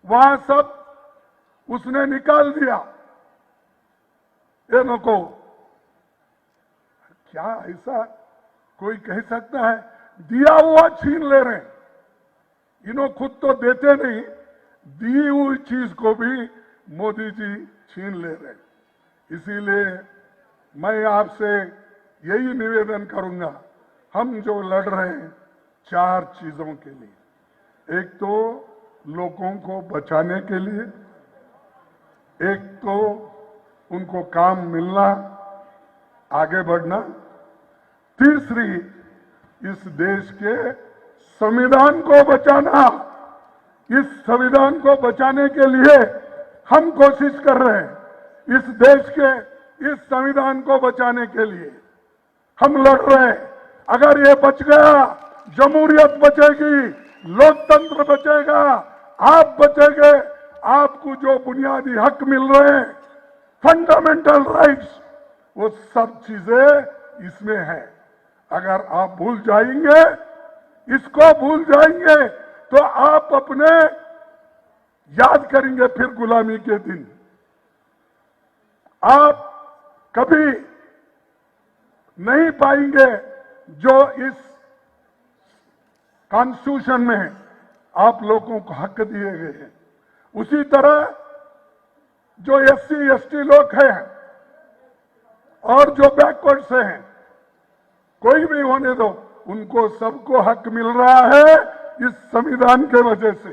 वहां सब उसने निकाल दिया। ये नको, क्या ऐसा कोई कह सकता है? दिया हुआ छीन ले रहे हैं। इन्हों खुद तो देते नहीं, दी हुई चीज को भी मोदी जी छीन ले रहे हैं। इसीलिए मैं आपसे यही निवेदन करूंगा, हम जो लड़ रहे हैं 4 चीजों के लिए। एक तो लोगों को बचाने के लिए, एक तो उनको काम मिलना, आगे बढ़ना, तीसरी इस देश के संविधान को बचाना। इस संविधान को बचाने के लिए हम कोशिश कर रहे हैं। इस देश के इस संविधान को बचाने के लिए हम लड़ रहे हैं। अगर ये बच गया, जमहूरियत बचेगी, लोकतंत्र बचेगा, आप बचेंगे। आपको जो बुनियादी हक मिल रहे हैं, फंडामेंटल राइट्स, वो सब चीजें इसमें है। अगर आप भूल जाएंगे, इसको भूल जाएंगे, तो आप अपने याद करेंगे फिर गुलामी के दिन। आप कभी नहीं पाएंगे जो इस कॉन्स्टिट्यूशन में आप लोगों को हक दिए गए हैं। उसी तरह जो एससी एसटी लोग हैं और जो बैकवर्ड से हैं, कोई भी होने दो, उनको सबको हक मिल रहा है इस संविधान के वजह से।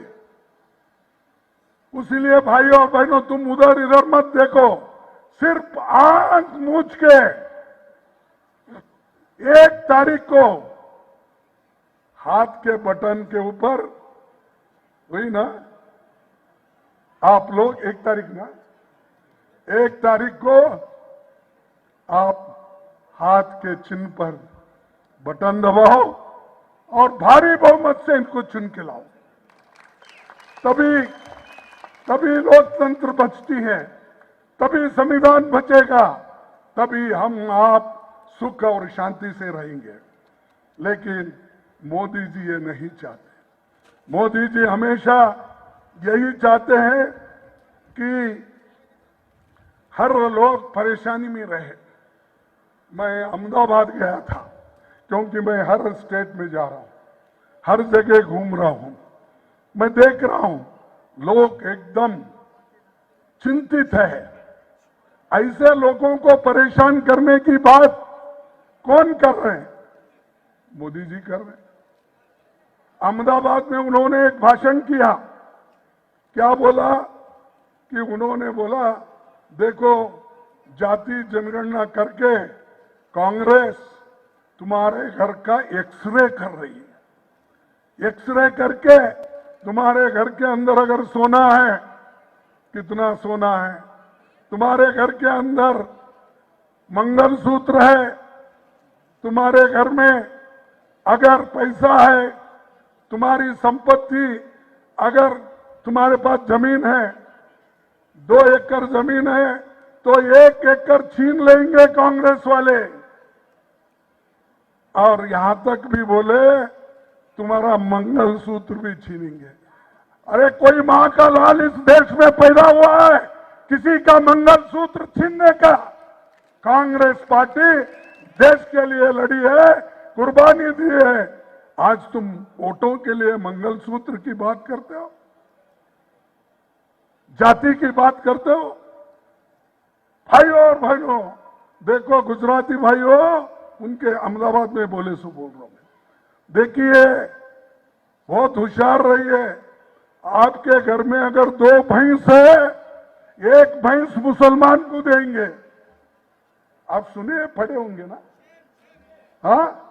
इसलिए भाइयों और बहनों, तुम उधर इधर मत देखो, सिर्फ आंख मूंछ के 1 तारीख को हाथ के बटन के ऊपर, वही ना, आप लोग 1 तारीख ना, 1 तारीख को आप हाथ के चिन्ह पर बटन दबाओ और भारी बहुमत से इनको चुन के लाओ। तभी लोकतंत्र बचती है, तभी संविधान बचेगा, तभी हम आप सुख और शांति से रहेंगे। लेकिन मोदी जी ये नहीं चाहते। मोदी जी हमेशा यही चाहते हैं कि हर लोग परेशानी में रहे। मैं अहमदाबाद गया था, क्योंकि मैं हर स्टेट में जा रहा हूं, हर जगह घूम रहा हूं। मैं देख रहा हूं लोग एकदम चिंतित है। ऐसे लोगों को परेशान करने की बात कौन कर रहे हैं? मोदी जी कर रहे हैं। अहमदाबाद में उन्होंने एक भाषण किया, क्या बोला कि उन्होंने बोला, देखो जाति जनगणना करके कांग्रेस तुम्हारे घर का एक्सरे कर रही है। एक्सरे करके तुम्हारे घर के अंदर अगर सोना है, कितना सोना है, तुम्हारे घर के अंदर मंगलसूत्र है, तुम्हारे घर में अगर पैसा है, तुम्हारी संपत्ति, अगर तुम्हारे पास जमीन है, 2 एकड़ जमीन है, तो 1 एकड़ छीन लेंगे कांग्रेस वाले। और यहां तक भी बोले तुम्हारा मंगलसूत्र भी छीनेंगे। अरे कोई मां का लाल इस देश में पैदा हुआ है किसी का मंगलसूत्र छीनने का? कांग्रेस पार्टी देश के लिए लड़ी है, कुर्बानी दी है। आज तुम वोटों के लिए मंगलसूत्र की बात करते हो, जाति की बात करते हो। भाइयों और बहनों, देखो गुजराती भाइयों, उनके अहमदाबाद में बोले सो बोल रहा हूं। देखिए, बहुत होशियार रहिए। आपके घर में अगर 2 भैंस है, 1 भैंस मुसलमान को देंगे। आप सुने पढ़े होंगे ना? हाँ,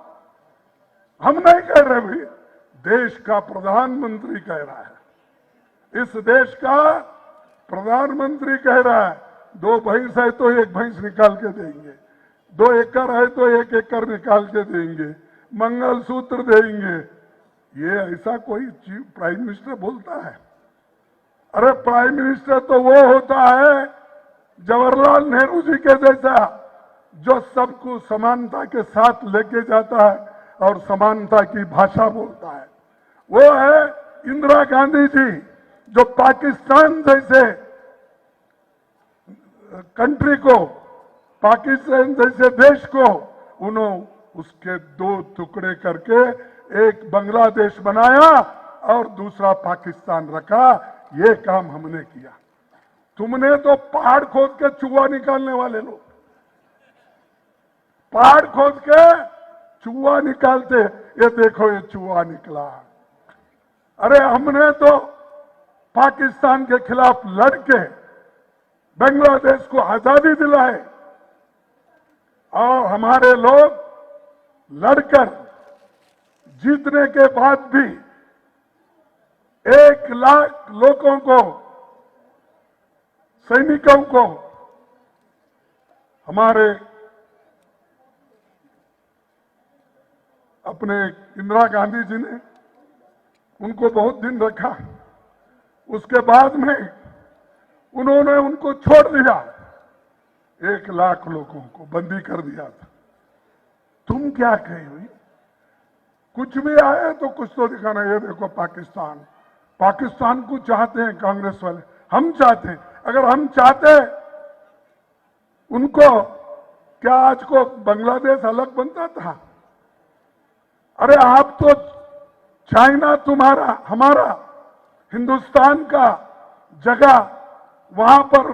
हम नहीं कह रहे भाई, देश का प्रधानमंत्री कह रहा है। इस देश का प्रधानमंत्री कह रहा है 2 भैंस है तो 1 भैंस निकाल के देंगे, 2 एकड़ है तो 1 एकड़ निकाल के देंगे, मंगलसूत्र देंगे। ये ऐसा कोई चीफ प्राइम मिनिस्टर बोलता है? अरे प्राइम मिनिस्टर तो वो होता है जवाहरलाल नेहरू जी के जैसा, जो सबको समानता के साथ लेके जाता है और समानता की भाषा बोलता है। वो है इंदिरा गांधी जी, जो पाकिस्तान जैसे कंट्री को, पाकिस्तान जैसे देश को उन्होंने उसके 2 टुकड़े करके एक बांग्लादेश बनाया और दूसरा पाकिस्तान रखा। ये काम हमने किया। तुमने तो पहाड़ खोद के चूहा निकालने वाले लोग, पहाड़ खोद के चूहा निकालते, ये देखो ये चूहा निकला। अरे हमने तो पाकिस्तान के खिलाफ लड़के बांग्लादेश को आजादी दिलाए, और हमारे लोग लड़कर जीतने के बाद भी 1 लाख लोगों को, सैनिकों को, हमारे अपने इंदिरा गांधी जी ने उनको बहुत दिन रखा। उसके बाद में उन्होंने उनको छोड़ दिया, 1 लाख लोगों को बंदी कर दिया था। तुम क्या कहे हुई? कुछ भी आए तो कुछ तो दिखाना। ये देखो पाकिस्तान, पाकिस्तान को चाहते हैं कांग्रेस वाले, हम चाहते हैं। अगर हम चाहते उनको, क्या आज को बांग्लादेश अलग बनता था? अरे आप तो चाइना तुम्हारा, हमारा हिंदुस्तान का जगह वहां पर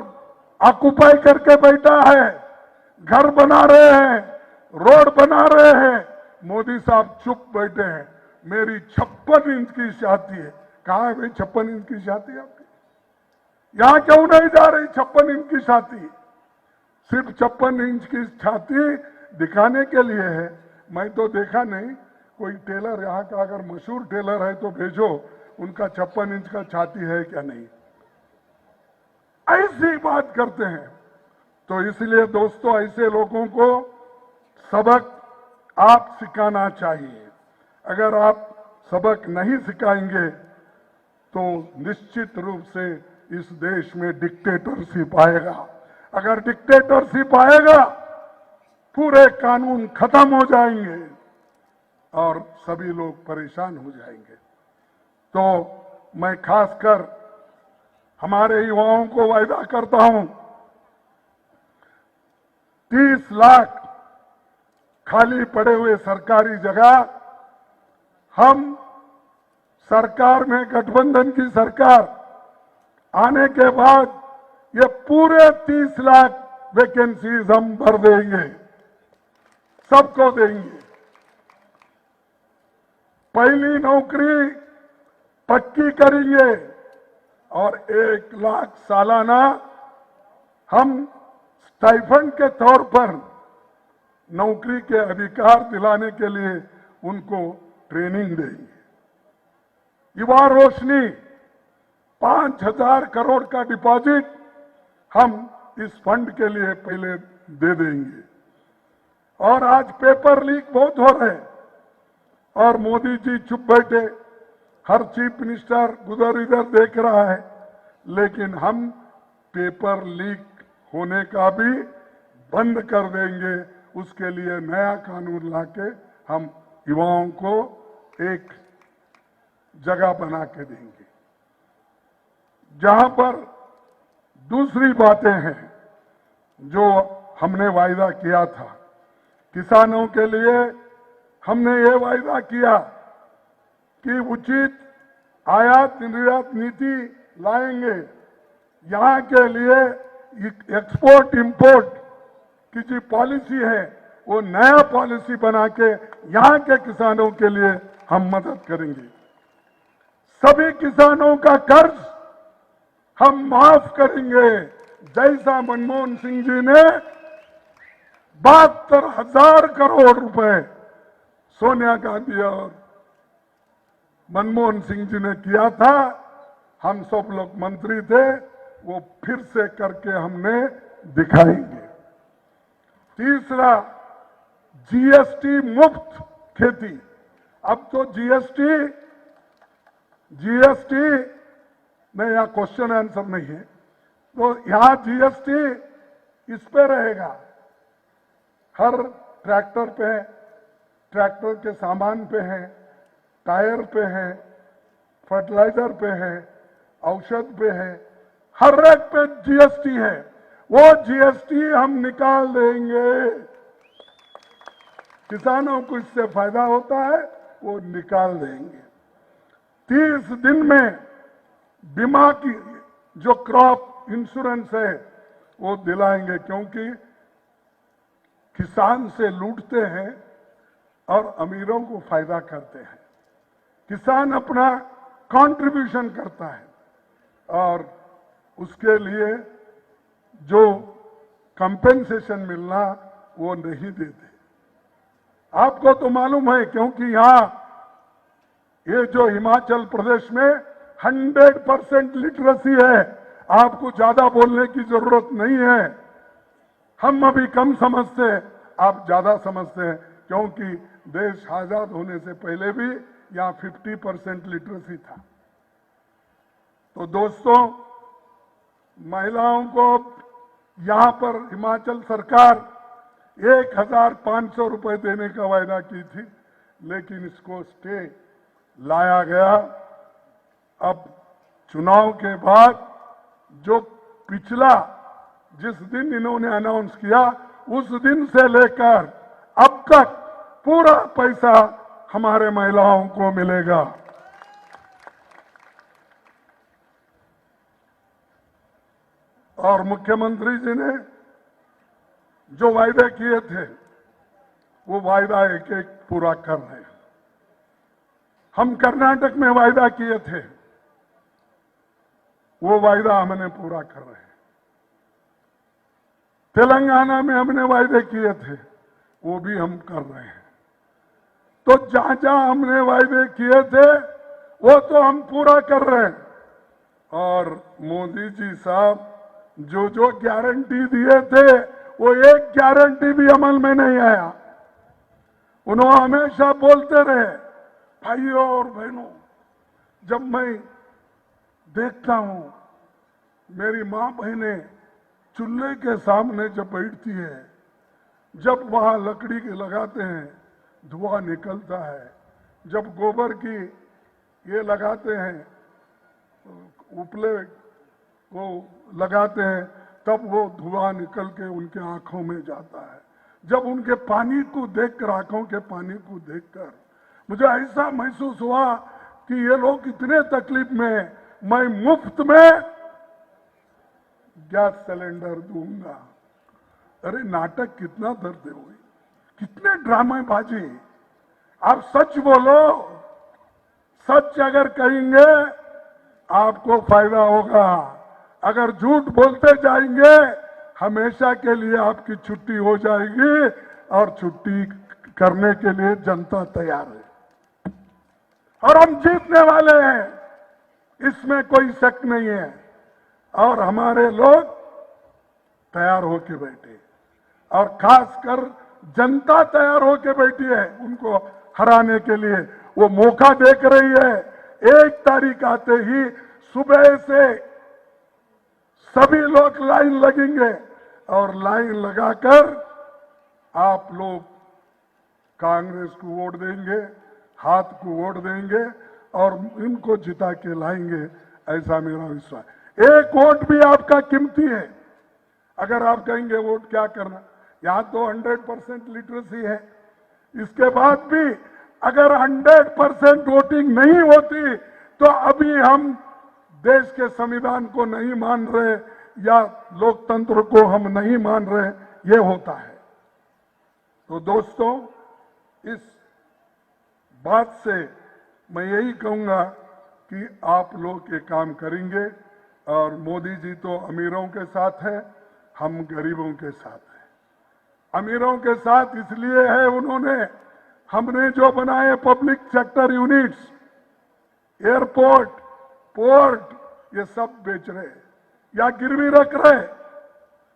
ऑक्युपाई करके बैठा है, घर बना रहे हैं, रोड बना रहे हैं। मोदी साहब चुप बैठे हैं। मेरी 56 इंच की छाती है। कहां है भाई 56 इंच की छाती आपकी? यहां क्यों नहीं जा रही 56 इंच की छाती? सिर्फ 56 इंच की छाती दिखाने के लिए है। मैं तो देखा नहीं, कोई टेलर यहाँ का अगर मशहूर टेलर है तो भेजो, उनका 56 इंच का छाती है क्या नहीं। ऐसी बात करते हैं। तो इसलिए दोस्तों, ऐसे लोगों को सबक आप सिखाना चाहिए। अगर आप सबक नहीं सिखाएंगे तो निश्चित रूप से इस देश में डिक्टेटरशिप आएगा। अगर डिक्टेटरशिप आएगा, पूरे कानून खत्म हो जाएंगे और सभी लोग परेशान हो जाएंगे। तो मैं खासकर हमारे युवाओं को वायदा करता हूं, 30 लाख खाली पड़े हुए सरकारी जगह हम सरकार में, गठबंधन की सरकार आने के बाद ये पूरे 30 लाख वैकेंसीज हम भर देंगे, सबको देंगे। पहली नौकरी पक्की करेंगे और 1 लाख सालाना हम स्टाइफंड के तौर पर नौकरी के अधिकार दिलाने के लिए उनको ट्रेनिंग देंगे। युवा रोशनी 5,000 करोड़ का डिपॉजिट हम इस फंड के लिए पहले दे देंगे। और आज पेपर लीक बहुत हो रहे हैं और मोदी जी चुप बैठे, हर चीफ मिनिस्टर उधर इधर देख रहा है, लेकिन हम पेपर लीक होने का भी बंद कर देंगे। उसके लिए नया कानून लाके हम युवाओं को एक जगह बना के देंगे। जहां पर दूसरी बातें हैं जो हमने वायदा किया था, किसानों के लिए हमने ये वायदा किया कि उचित आयात निर्यात नीति लाएंगे। यहाँ के लिए एक्सपोर्ट इंपोर्ट की जो पॉलिसी है वो नया पॉलिसी बना के यहाँ के किसानों के लिए हम मदद करेंगे। सभी किसानों का कर्ज हम माफ करेंगे, जैसा मनमोहन सिंह जी ने 72,000 करोड़ रुपए सोनिया गांधी और मनमोहन सिंह जी ने किया था। हम सब लोग मंत्री थे, वो फिर से करके हमने दिखाएंगे। तीसरा, जीएसटी मुक्त खेती। अब तो जीएसटी में यहाँ क्वेश्चन आंसर नहीं है, तो यहाँ जीएसटी इस पे रहेगा, हर ट्रैक्टर पे, ट्रैक्टर के सामान पे है, टायर पे है, फर्टिलाइजर पे है, औषध पे है, हर एक पे जीएसटी है। वो जीएसटी हम निकाल देंगे। किसानों को इससे फायदा होता है, वो निकाल देंगे। 30 दिन में बीमा की जो क्रॉप इंश्योरेंस है वो दिलाएंगे, क्योंकि किसान से लूटते हैं और अमीरों को फायदा करते हैं। किसान अपना कंट्रीब्यूशन करता है और उसके लिए जो कंपेंसेशन मिलना वो नहीं देते। आपको तो मालूम है, क्योंकि यहाँ ये जो हिमाचल प्रदेश में 100% लिटरेसी है, आपको ज्यादा बोलने की जरूरत नहीं है। हम अभी कम समझते हैं, आप ज्यादा समझते हैं, क्योंकि देश आजाद होने से पहले भी यहाँ 50% लिटरेसी था। तो दोस्तों, महिलाओं को यहाँ पर हिमाचल सरकार 1,500 रुपए देने का वायदा की थी, लेकिन इसको स्टे लाया गया। अब चुनाव के बाद जो पिछला जिस दिन इन्होंने अनाउंस किया, उस दिन से लेकर अब तक पूरा पैसा हमारे महिलाओं को मिलेगा। और मुख्यमंत्री जी ने जो वायदे किए थे वो वायदा एक एक पूरा कर रहे हैं। हम कर्नाटक में वायदा किए थे, वो वायदा हमने पूरा कर रहे हैं। तेलंगाना में हमने वायदे किए थे, वो भी हम कर रहे हैं। तो जहां जहां हमने वायदे किए थे वो तो हम पूरा कर रहे हैं। और मोदी जी साहब जो जो गारंटी दिए थे वो एक गारंटी भी अमल में नहीं आया। उन्होंने हमेशा बोलते रहे, भाइयों और बहनों, जब मैं देखता हूं मेरी मां बहनें चूल्हे के सामने जब बैठती है, जब वहां लकड़ी के लगाते हैं धुआं निकलता है, जब गोबर की ये लगाते हैं उपले को लगाते हैं, तब वो धुआं निकल के उनके आंखों में जाता है। जब उनके पानी को देखकर, आंखों के पानी को देखकर मुझे ऐसा महसूस हुआ कि ये लोग इतने तकलीफ में, मैं मुफ्त में गैस सिलेंडर दूंगा। अरे नाटक कितना दर्द हुई, कितने ड्रामेबाजी। आप सच बोलो, सच अगर कहेंगे आपको फायदा होगा। अगर झूठ बोलते जाएंगे हमेशा के लिए आपकी छुट्टी हो जाएगी। और छुट्टी करने के लिए जनता तैयार है और हम जीतने वाले हैं, इसमें कोई शक नहीं है। और हमारे लोग तैयार होके बैठे और खासकर जनता तैयार होके बैठी है उनको हराने के लिए। वो मौका देख रही है। 1 तारीख आते ही सुबह से सभी लोग लाइन लगेंगे और लाइन लगाकर आप लोग कांग्रेस को वोट देंगे, हाथ को वोट देंगे और इनको जिता के लाएंगे, ऐसा मेरा विश्वास। एक वोट भी आपका कीमती है। अगर आप कहेंगे वोट क्या करना, यहां तो 100% लिटरेसी है, इसके बाद भी अगर 100% वोटिंग नहीं होती तो अभी हम देश के संविधान को नहीं मान रहे या लोकतंत्र को हम नहीं मान रहे, ये होता है। तो दोस्तों, इस बात से मैं यही कहूंगा कि आप लोग ये काम करेंगे और मोदी जी तो अमीरों के साथ है, हम गरीबों के साथ हैं। अमीरों के साथ इसलिए है उन्होंने, हमने जो बनाए public sector units, airport, port, ये सब बेच रहे या गिरवी रख रहे।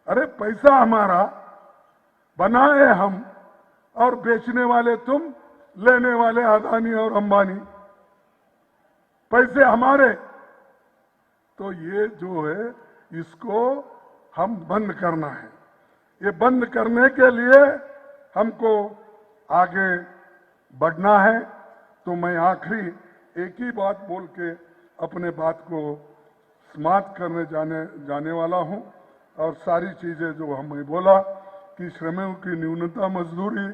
अरे पैसा हमारा, बनाए हम और बेचने वाले तुम, लेने वाले अदानी और अंबानी, पैसे हमारे। तो ये जो है इसको हम बंद करना है। ये बंद करने के लिए हमको आगे बढ़ना है। तो मैं आखिरी एक ही बात बोल के अपने बात को समाप्त करने जाने वाला हूं। और सारी चीजें जो हमने बोला कि श्रमिकों की न्यूनतम मजदूरी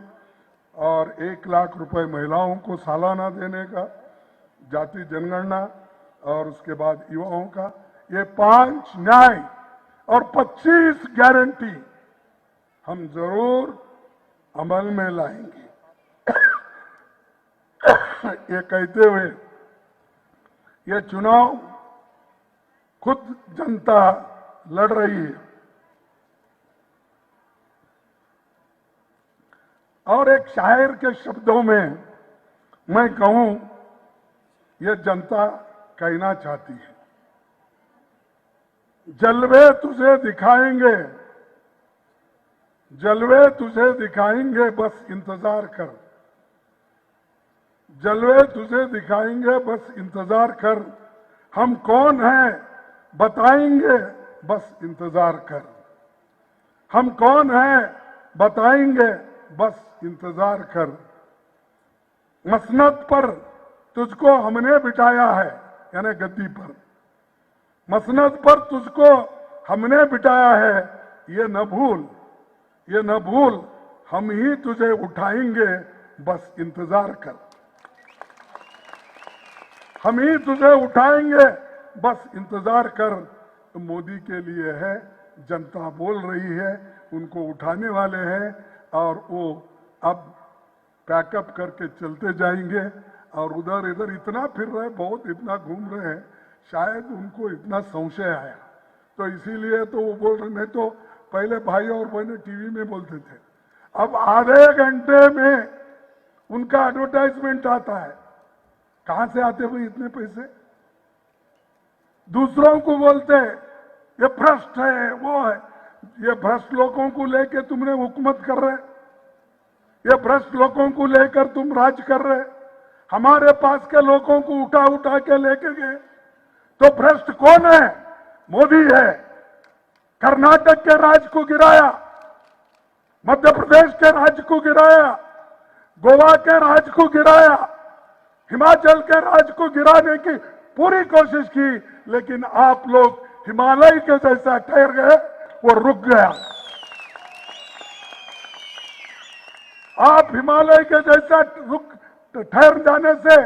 और 1 लाख रुपए महिलाओं को सालाना देने का, जाति जनगणना और उसके बाद युवाओं का, ये 5 न्याय और 25 गारंटी हम जरूर अमल में लाएंगे। ये कहते हुए ये चुनाव खुद जनता लड़ रही है और एक शायर के शब्दों में मैं कहूं, ये जनता कहना चाहती है, जलवे तुझे दिखाएंगे, जलवे तुझे दिखाएंगे, बस इंतजार कर। जलवे तुझे दिखाएंगे, बस इंतजार कर। हम कौन हैं बताएंगे, बस इंतजार कर। हम कौन हैं बताएंगे, बस इंतजार कर। मसनद पर तुझको हमने बिठाया है, यानी गद्दी पर। मसनद पर तुझको हमने बिठाया है, ये न भूल, ये न भूल, हम ही तुझे उठाएंगे, बस इंतजार कर। हम ही तुझे उठाएंगे, बस इंतजार कर। तो मोदी के लिए है, जनता बोल रही है, उनको उठाने वाले हैं और वो अब पैकअप करके चलते जाएंगे। और उधर इधर इतना फिर रहे, बहुत इतना घूम रहे हैं, शायद उनको इतना संशय आया, तो इसीलिए तो वो बोल रहे। नहीं तो पहले भाई और बहनें टीवी में बोलते थे, अब आधे घंटे में उनका एडवर्टाइजमेंट आता है। कहां से आते हुए इतने पैसे? दूसरों को बोलते ये भ्रष्ट है, वो है। ये भ्रष्ट लोगों को लेकर तुमने हुकूमत कर रहे, ये भ्रष्ट लोगों को लेकर तुम राज कर रहे। हमारे पास के लोगों को उठा उठा के लेके गए। तो भ्रष्ट कौन है? मोदी है। कर्नाटक के राज को गिराया, मध्य प्रदेश के राज को गिराया, गोवा के राज को गिराया, हिमाचल के राज को गिराने की पूरी कोशिश की, लेकिन आप लोग हिमालय के जैसा ठहर गए, वो रुक गया। आप हिमालय के जैसा रुक ठहर जाने से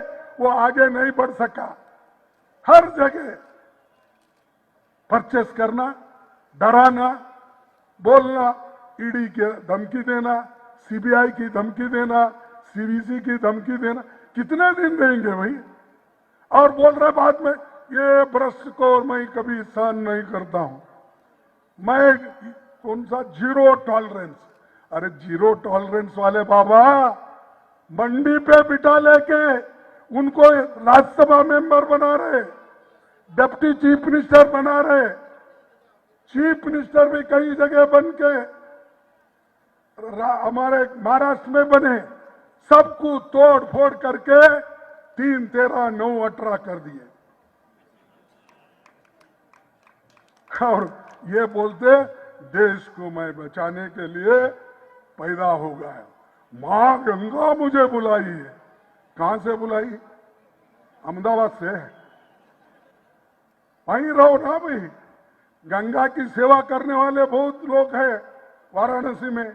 वो आगे नहीं बढ़ सका। हर जगह परचेस करना, डराना, बोलना, ईडी की धमकी देना, सीबीआई की धमकी देना, सीवीसी की धमकी देना, कितने दिन देंगे भाई? और बोल रहे बाद में ये भ्रष्ट को मैं कभी सहन नहीं करता हूं। मैं कौन सा जीरो टॉलरेंस, अरे जीरो टॉलरेंस वाले बाबा मंडी पे बिठा लेके उनको राज्यसभा मेंबर बना रहे, डिप्टी चीफ मिनिस्टर बना रहे, चीफ मिनिस्टर भी कई जगह बन के हमारे महाराष्ट्र में बने, सबको तोड़ फोड़ करके 3, 13, 9, 18 कर दिए। और ये बोलते देश को मैं बचाने के लिए पैदा हो गया। मां गंगा मुझे बुलाई है। कहां से बुलाई? अहमदाबाद से। वहीं रहो ना भाई। गंगा की सेवा करने वाले बहुत लोग हैं वाराणसी में,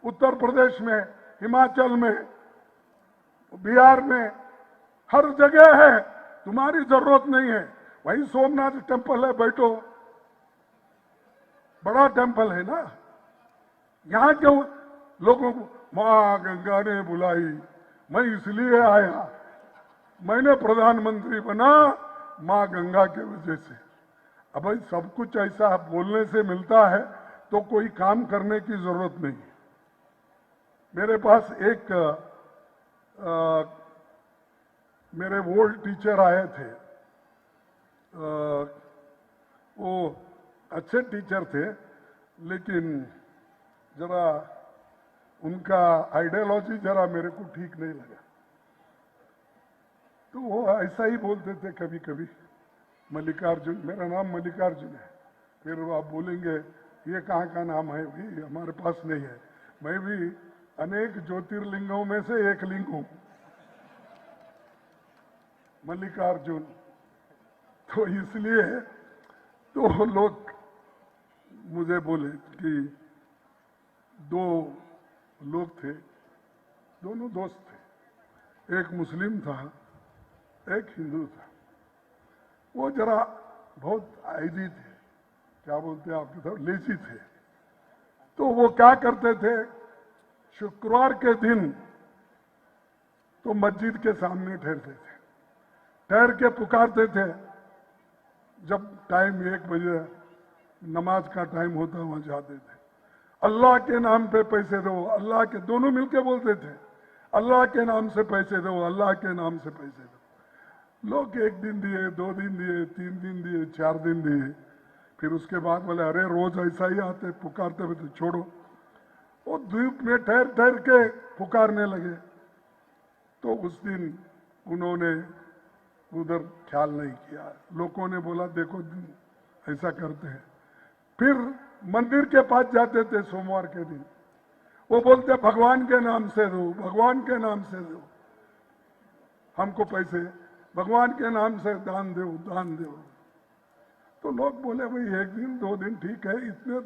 उत्तर प्रदेश में, हिमाचल में, बिहार में, हर जगह है। तुम्हारी जरूरत नहीं है। वहीं सोमनाथ टेम्पल है, बैठो, बड़ा टेम्पल है ना। यहां क्यों लोगों को मां गंगा ने बुलाई, मैं इसलिए आया, मैंने प्रधानमंत्री बना मां गंगा के वजह से। अब भाई सब कुछ ऐसा बोलने से मिलता है तो कोई काम करने की जरूरत नहीं है। मेरे पास एक मेरे ओल्ड टीचर आए थे, वो अच्छे टीचर थे, लेकिन जरा उनका आइडियोलॉजी जरा मेरे को ठीक नहीं लगा। तो वो ऐसा ही बोलते थे कभी कभी, मल्लिकार्जुन, मेरा नाम मल्लिकार्जुन है। फिर आप बोलेंगे ये कहाँ का नाम है? भी हमारे पास नहीं है। मैं भी अनेक ज्योतिर्लिंगों में से एक लिंग हूं, मल्लिकार्जुन। तो इसलिए तो लोग मुझे बोले कि 2 लोग थे, दोनों दोस्त थे, एक मुस्लिम था, एक हिंदू था। वो जरा बहुत आइदी थे, क्या बोलते हैं आपकी तरफ, लेजी थे। तो वो क्या करते थे, शुक्रवार के दिन तो मस्जिद के सामने ठहरते थे, ठहर के पुकारते थे। जब टाइम 1 बजे नमाज का टाइम होता वहां जाते थे, अल्लाह के नाम पे पैसे दो, अल्लाह के, दोनों मिलके बोलते थे, अल्लाह के नाम से पैसे दो, अल्लाह के नाम से पैसे दो। लोग 1 दिन दिए, 2 दिन दिए, 3 दिन दिए, 4 दिन दिए। फिर उसके बाद बोले अरे रोज ऐसा ही आते पुकारते हुए, तो छोड़ो। वो धूप में ठहर ठहर के पुकारने लगे। तो उस दिन उन्होंने उधर ख्याल नहीं किया। लोगों ने बोला देखो ऐसा करते हैं। फिर मंदिर के पास जाते थे सोमवार के दिन, वो बोलते भगवान के नाम से दो, भगवान के नाम से दो हमको पैसे, भगवान के नाम से दान दो, दान दो। तो लोग बोले भाई 1 दिन 2 दिन ठीक है, इतने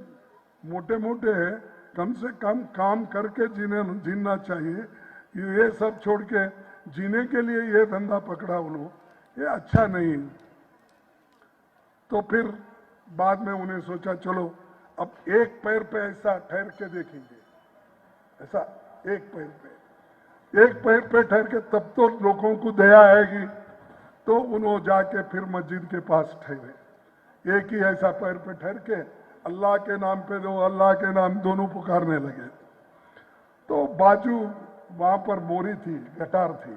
मोटे मोटे है, कम से कम काम करके जीना चाहिए। ये सब छोड़ के जीने के लिए ये धंधा पकड़ा उन्होंने, ये अच्छा नहीं। तो फिर बाद में उन्हें सोचा चलो अब एक पैर पे ऐसा ठहर के देखेंगे, ऐसा एक पैर पे ठहर के, तब तो लोगों को दया आएगी। तो उन्होंने जाके फिर मस्जिद के पास ठहरे, एक ही ऐसा पैर पे ठहर के अल्लाह के नाम पे दो, अल्लाह के नाम, दोनों पुकारने लगे। तो बाजू वहां पर मोरी थी, गटार थी।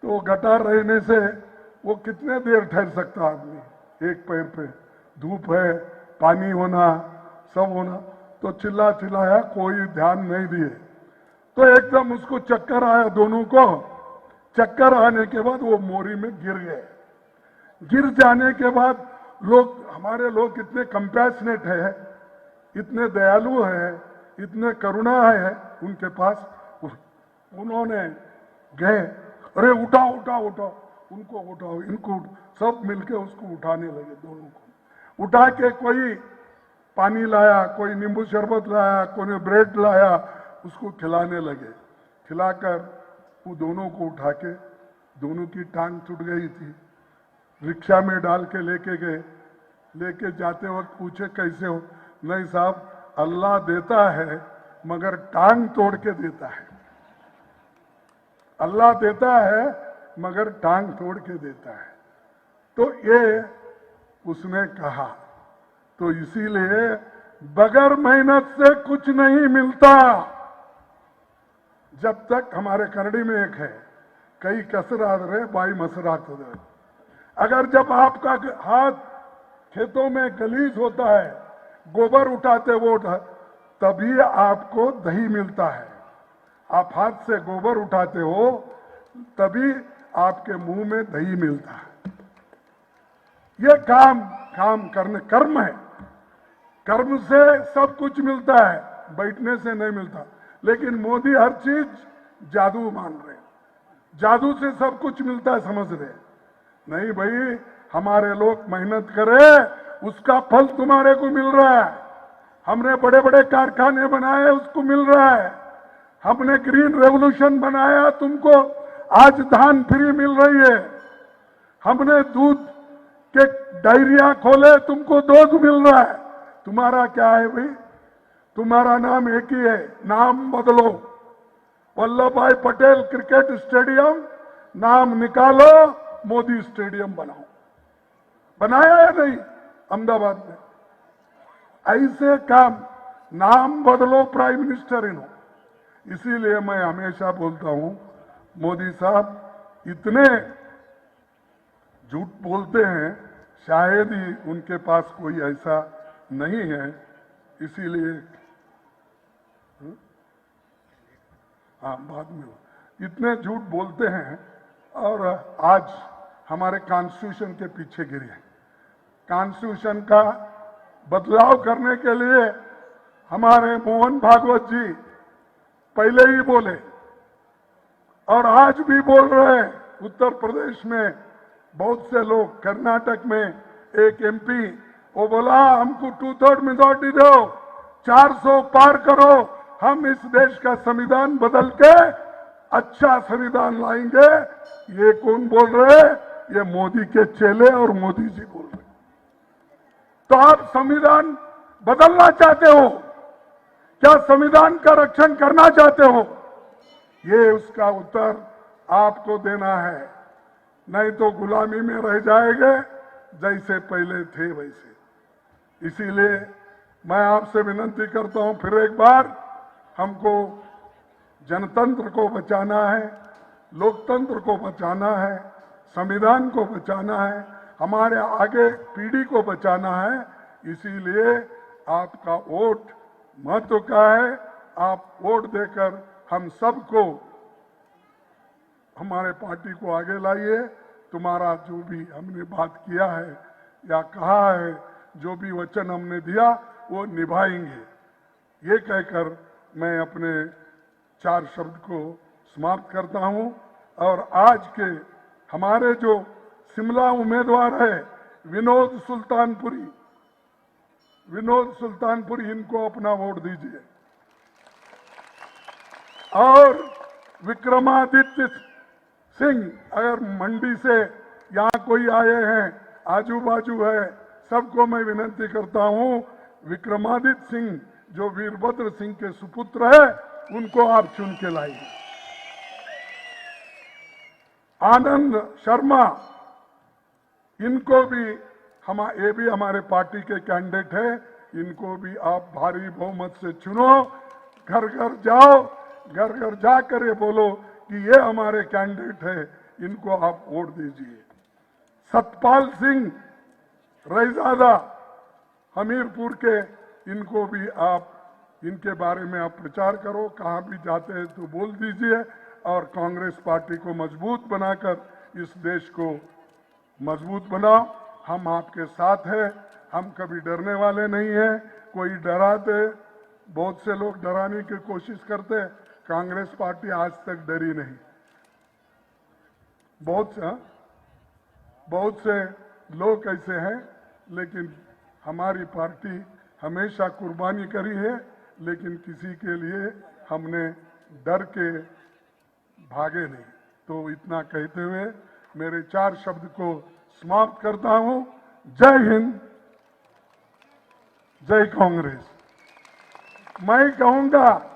तो गटार रहने से वो कितने देर ठहर सकता आदमी, एक पैर पे, धूप है, पानी होना, सब होना। तो चिल्लाया, कोई ध्यान नहीं दिए। तो एकदम उसको चक्कर आया, दोनों को चक्कर आने के बाद वो मोरी में गिर गए। गिर जाने के बाद लोग, हमारे लोग इतने कंपैशनेट है, इतने दयालु है, इतने करुणा है उनके पास। उन्होंने गए, अरे उठाओ उठाओ उठाओ, उनको उठाओ, इनको, सब मिलके उसको उठाने लगे। दोनों को उठा के कोई पानी लाया, कोई नींबू शरबत लाया, कोई ब्रेड लाया, उसको खिलाने लगे। खिलाकर वो दोनों को उठा के, दोनों की टांग टूट गई थी, रिक्शा में डाल के लेके गए। लेके जाते वक्त पूछे कैसे हो? नहीं साहब, अल्लाह देता है मगर टांग तोड़ के देता है। अल्लाह देता है मगर टांग तोड़ के देता है। तो ये उसने कहा। तो इसीलिए बगैर मेहनत से कुछ नहीं मिलता। जब तक हमारे करड़ी में एक है, कई कसरा रहे बाई मसरा तो रहे। अगर जब आपका हाथ खेतों में गलीज होता है, गोबर उठाते वो तभी आपको दही मिलता है। आप हाथ से गोबर उठाते हो तभी आपके मुंह में दही मिलता है। ये काम करने कर्म है। कर्म से सब कुछ मिलता है, बैठने से नहीं मिलता। लेकिन मोदी हर चीज जादू मान रहे हैं, जादू से सब कुछ मिलता है समझ रहे। नहीं भाई, हमारे लोग मेहनत करें उसका फल तुम्हारे को मिल रहा है। हमने बड़े बड़े कारखाने बनाए उसको मिल रहा है। हमने ग्रीन रेवोल्यूशन बनाया, तुमको आज धान फ्री मिल रही है। हमने दूध के डायरिया खोले, तुमको दूध मिल रहा है। तुम्हारा क्या है भाई? तुम्हारा नाम एक ही है, नाम बदलो। वल्लभ भाई पटेल क्रिकेट स्टेडियम नाम निकालो, मोदी स्टेडियम बनाओ। बनाया या नहीं अहमदाबाद में? ऐसे काम, नाम बदलो, प्राइम मिनिस्टर इनो। इसीलिए मैं हमेशा बोलता हूं, मोदी साहब इतने झूठ बोलते हैं, शायद ही उनके पास कोई ऐसा नहीं है। इसीलिए हाँ, बाद में इतने झूठ बोलते हैं और आज हमारे कॉन्स्टिट्यूशन के पीछे गिरे हैं। कॉन्स्टिट्यूशन का बदलाव करने के लिए हमारे मोहन भागवत जी पहले ही बोले और आज भी बोल रहे हैं। उत्तर प्रदेश में बहुत से लोग, कर्नाटक में एक एमपी वो बोला हमको 2/3 मेजॉरिटी दो, 400 पार करो, हम इस देश का संविधान बदल के अच्छा संविधान लाएंगे। ये कौन बोल रहे? ये मोदी के चेले और मोदी जी बोल रहे। तो आप संविधान बदलना चाहते हो क्या? संविधान का रक्षण करना चाहते हो? ये उसका उत्तर आपको देना है, नहीं तो गुलामी में रह जाएंगे जैसे पहले थे वैसे। इसीलिए मैं आपसे विनती करता हूं फिर एक बार, हमको जनतंत्र को बचाना है, लोकतंत्र को बचाना है, संविधान को बचाना है, हमारे आगे पीढ़ी को बचाना है। इसीलिए आपका वोट महत्व का है। आप वोट देकर हम सबको, हमारे पार्टी को आगे लाइए। तुम्हारा जो भी हमने बात किया है या कहा है, जो भी वचन हमने दिया वो निभाएंगे। ये कहकर मैं अपने 4 शब्द को समाप्त करता हूं। और आज के हमारे जो शिमला उम्मीदवार है विनोद सुल्तानपुरी, इनको अपना वोट दीजिए। और विक्रमादित्य सिंह, अगर मंडी से यहाँ कोई आए हैं, आजू बाजू है, सबको मैं विनती करता हूं, विक्रमादित्य सिंह जो वीरभद्र सिंह के सुपुत्र है, उनको आप चुन के लाइए। आनंद शर्मा, इनको भी ये भी हमारे पार्टी के कैंडिडेट है, इनको भी आप भारी बहुमत से चुनो। घर घर जाओ, घर घर जाकर ये बोलो कि ये हमारे कैंडिडेट है, इनको आप वोट दीजिए। सतपाल सिंह रईजादा हमीरपुर के, इनको भी आप, इनके बारे में आप प्रचार करो, कहाँ भी जाते हैं तो बोल दीजिए। और कांग्रेस पार्टी को मजबूत बनाकर इस देश को मजबूत बनाओ। हम आपके साथ हैं, हम कभी डरने वाले नहीं हैं। कोई डराते, बहुत से लोग डराने की कोशिश करते, कांग्रेस पार्टी आज तक डरी नहीं। बहुत से लोग ऐसे हैं, लेकिन हमारी पार्टी हमेशा कुर्बानी करी है, लेकिन किसी के लिए हमने डर के भागे नहीं। तो इतना कहते हुए मेरे 4 शब्द को समाप्त करता हूं। जय हिंद, जय कांग्रेस। मैं कहूंगा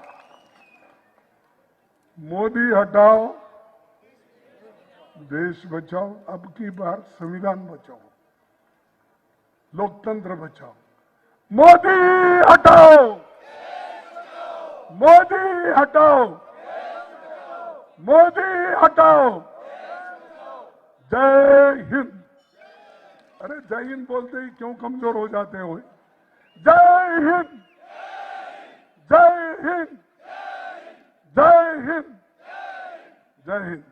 मोदी हटाओ, देश बचाओ, अब की बार संविधान बचाओ, लोकतंत्र बचाओ। मोदी हटाओ, मोदी हटाओ, मोदी हटाओ। जय हिंद। अरे जय हिंद बोलते ही क्यों कमजोर हो जाते हो? जय हिंद, जय हिंद, जय हिंद, जय हिंद।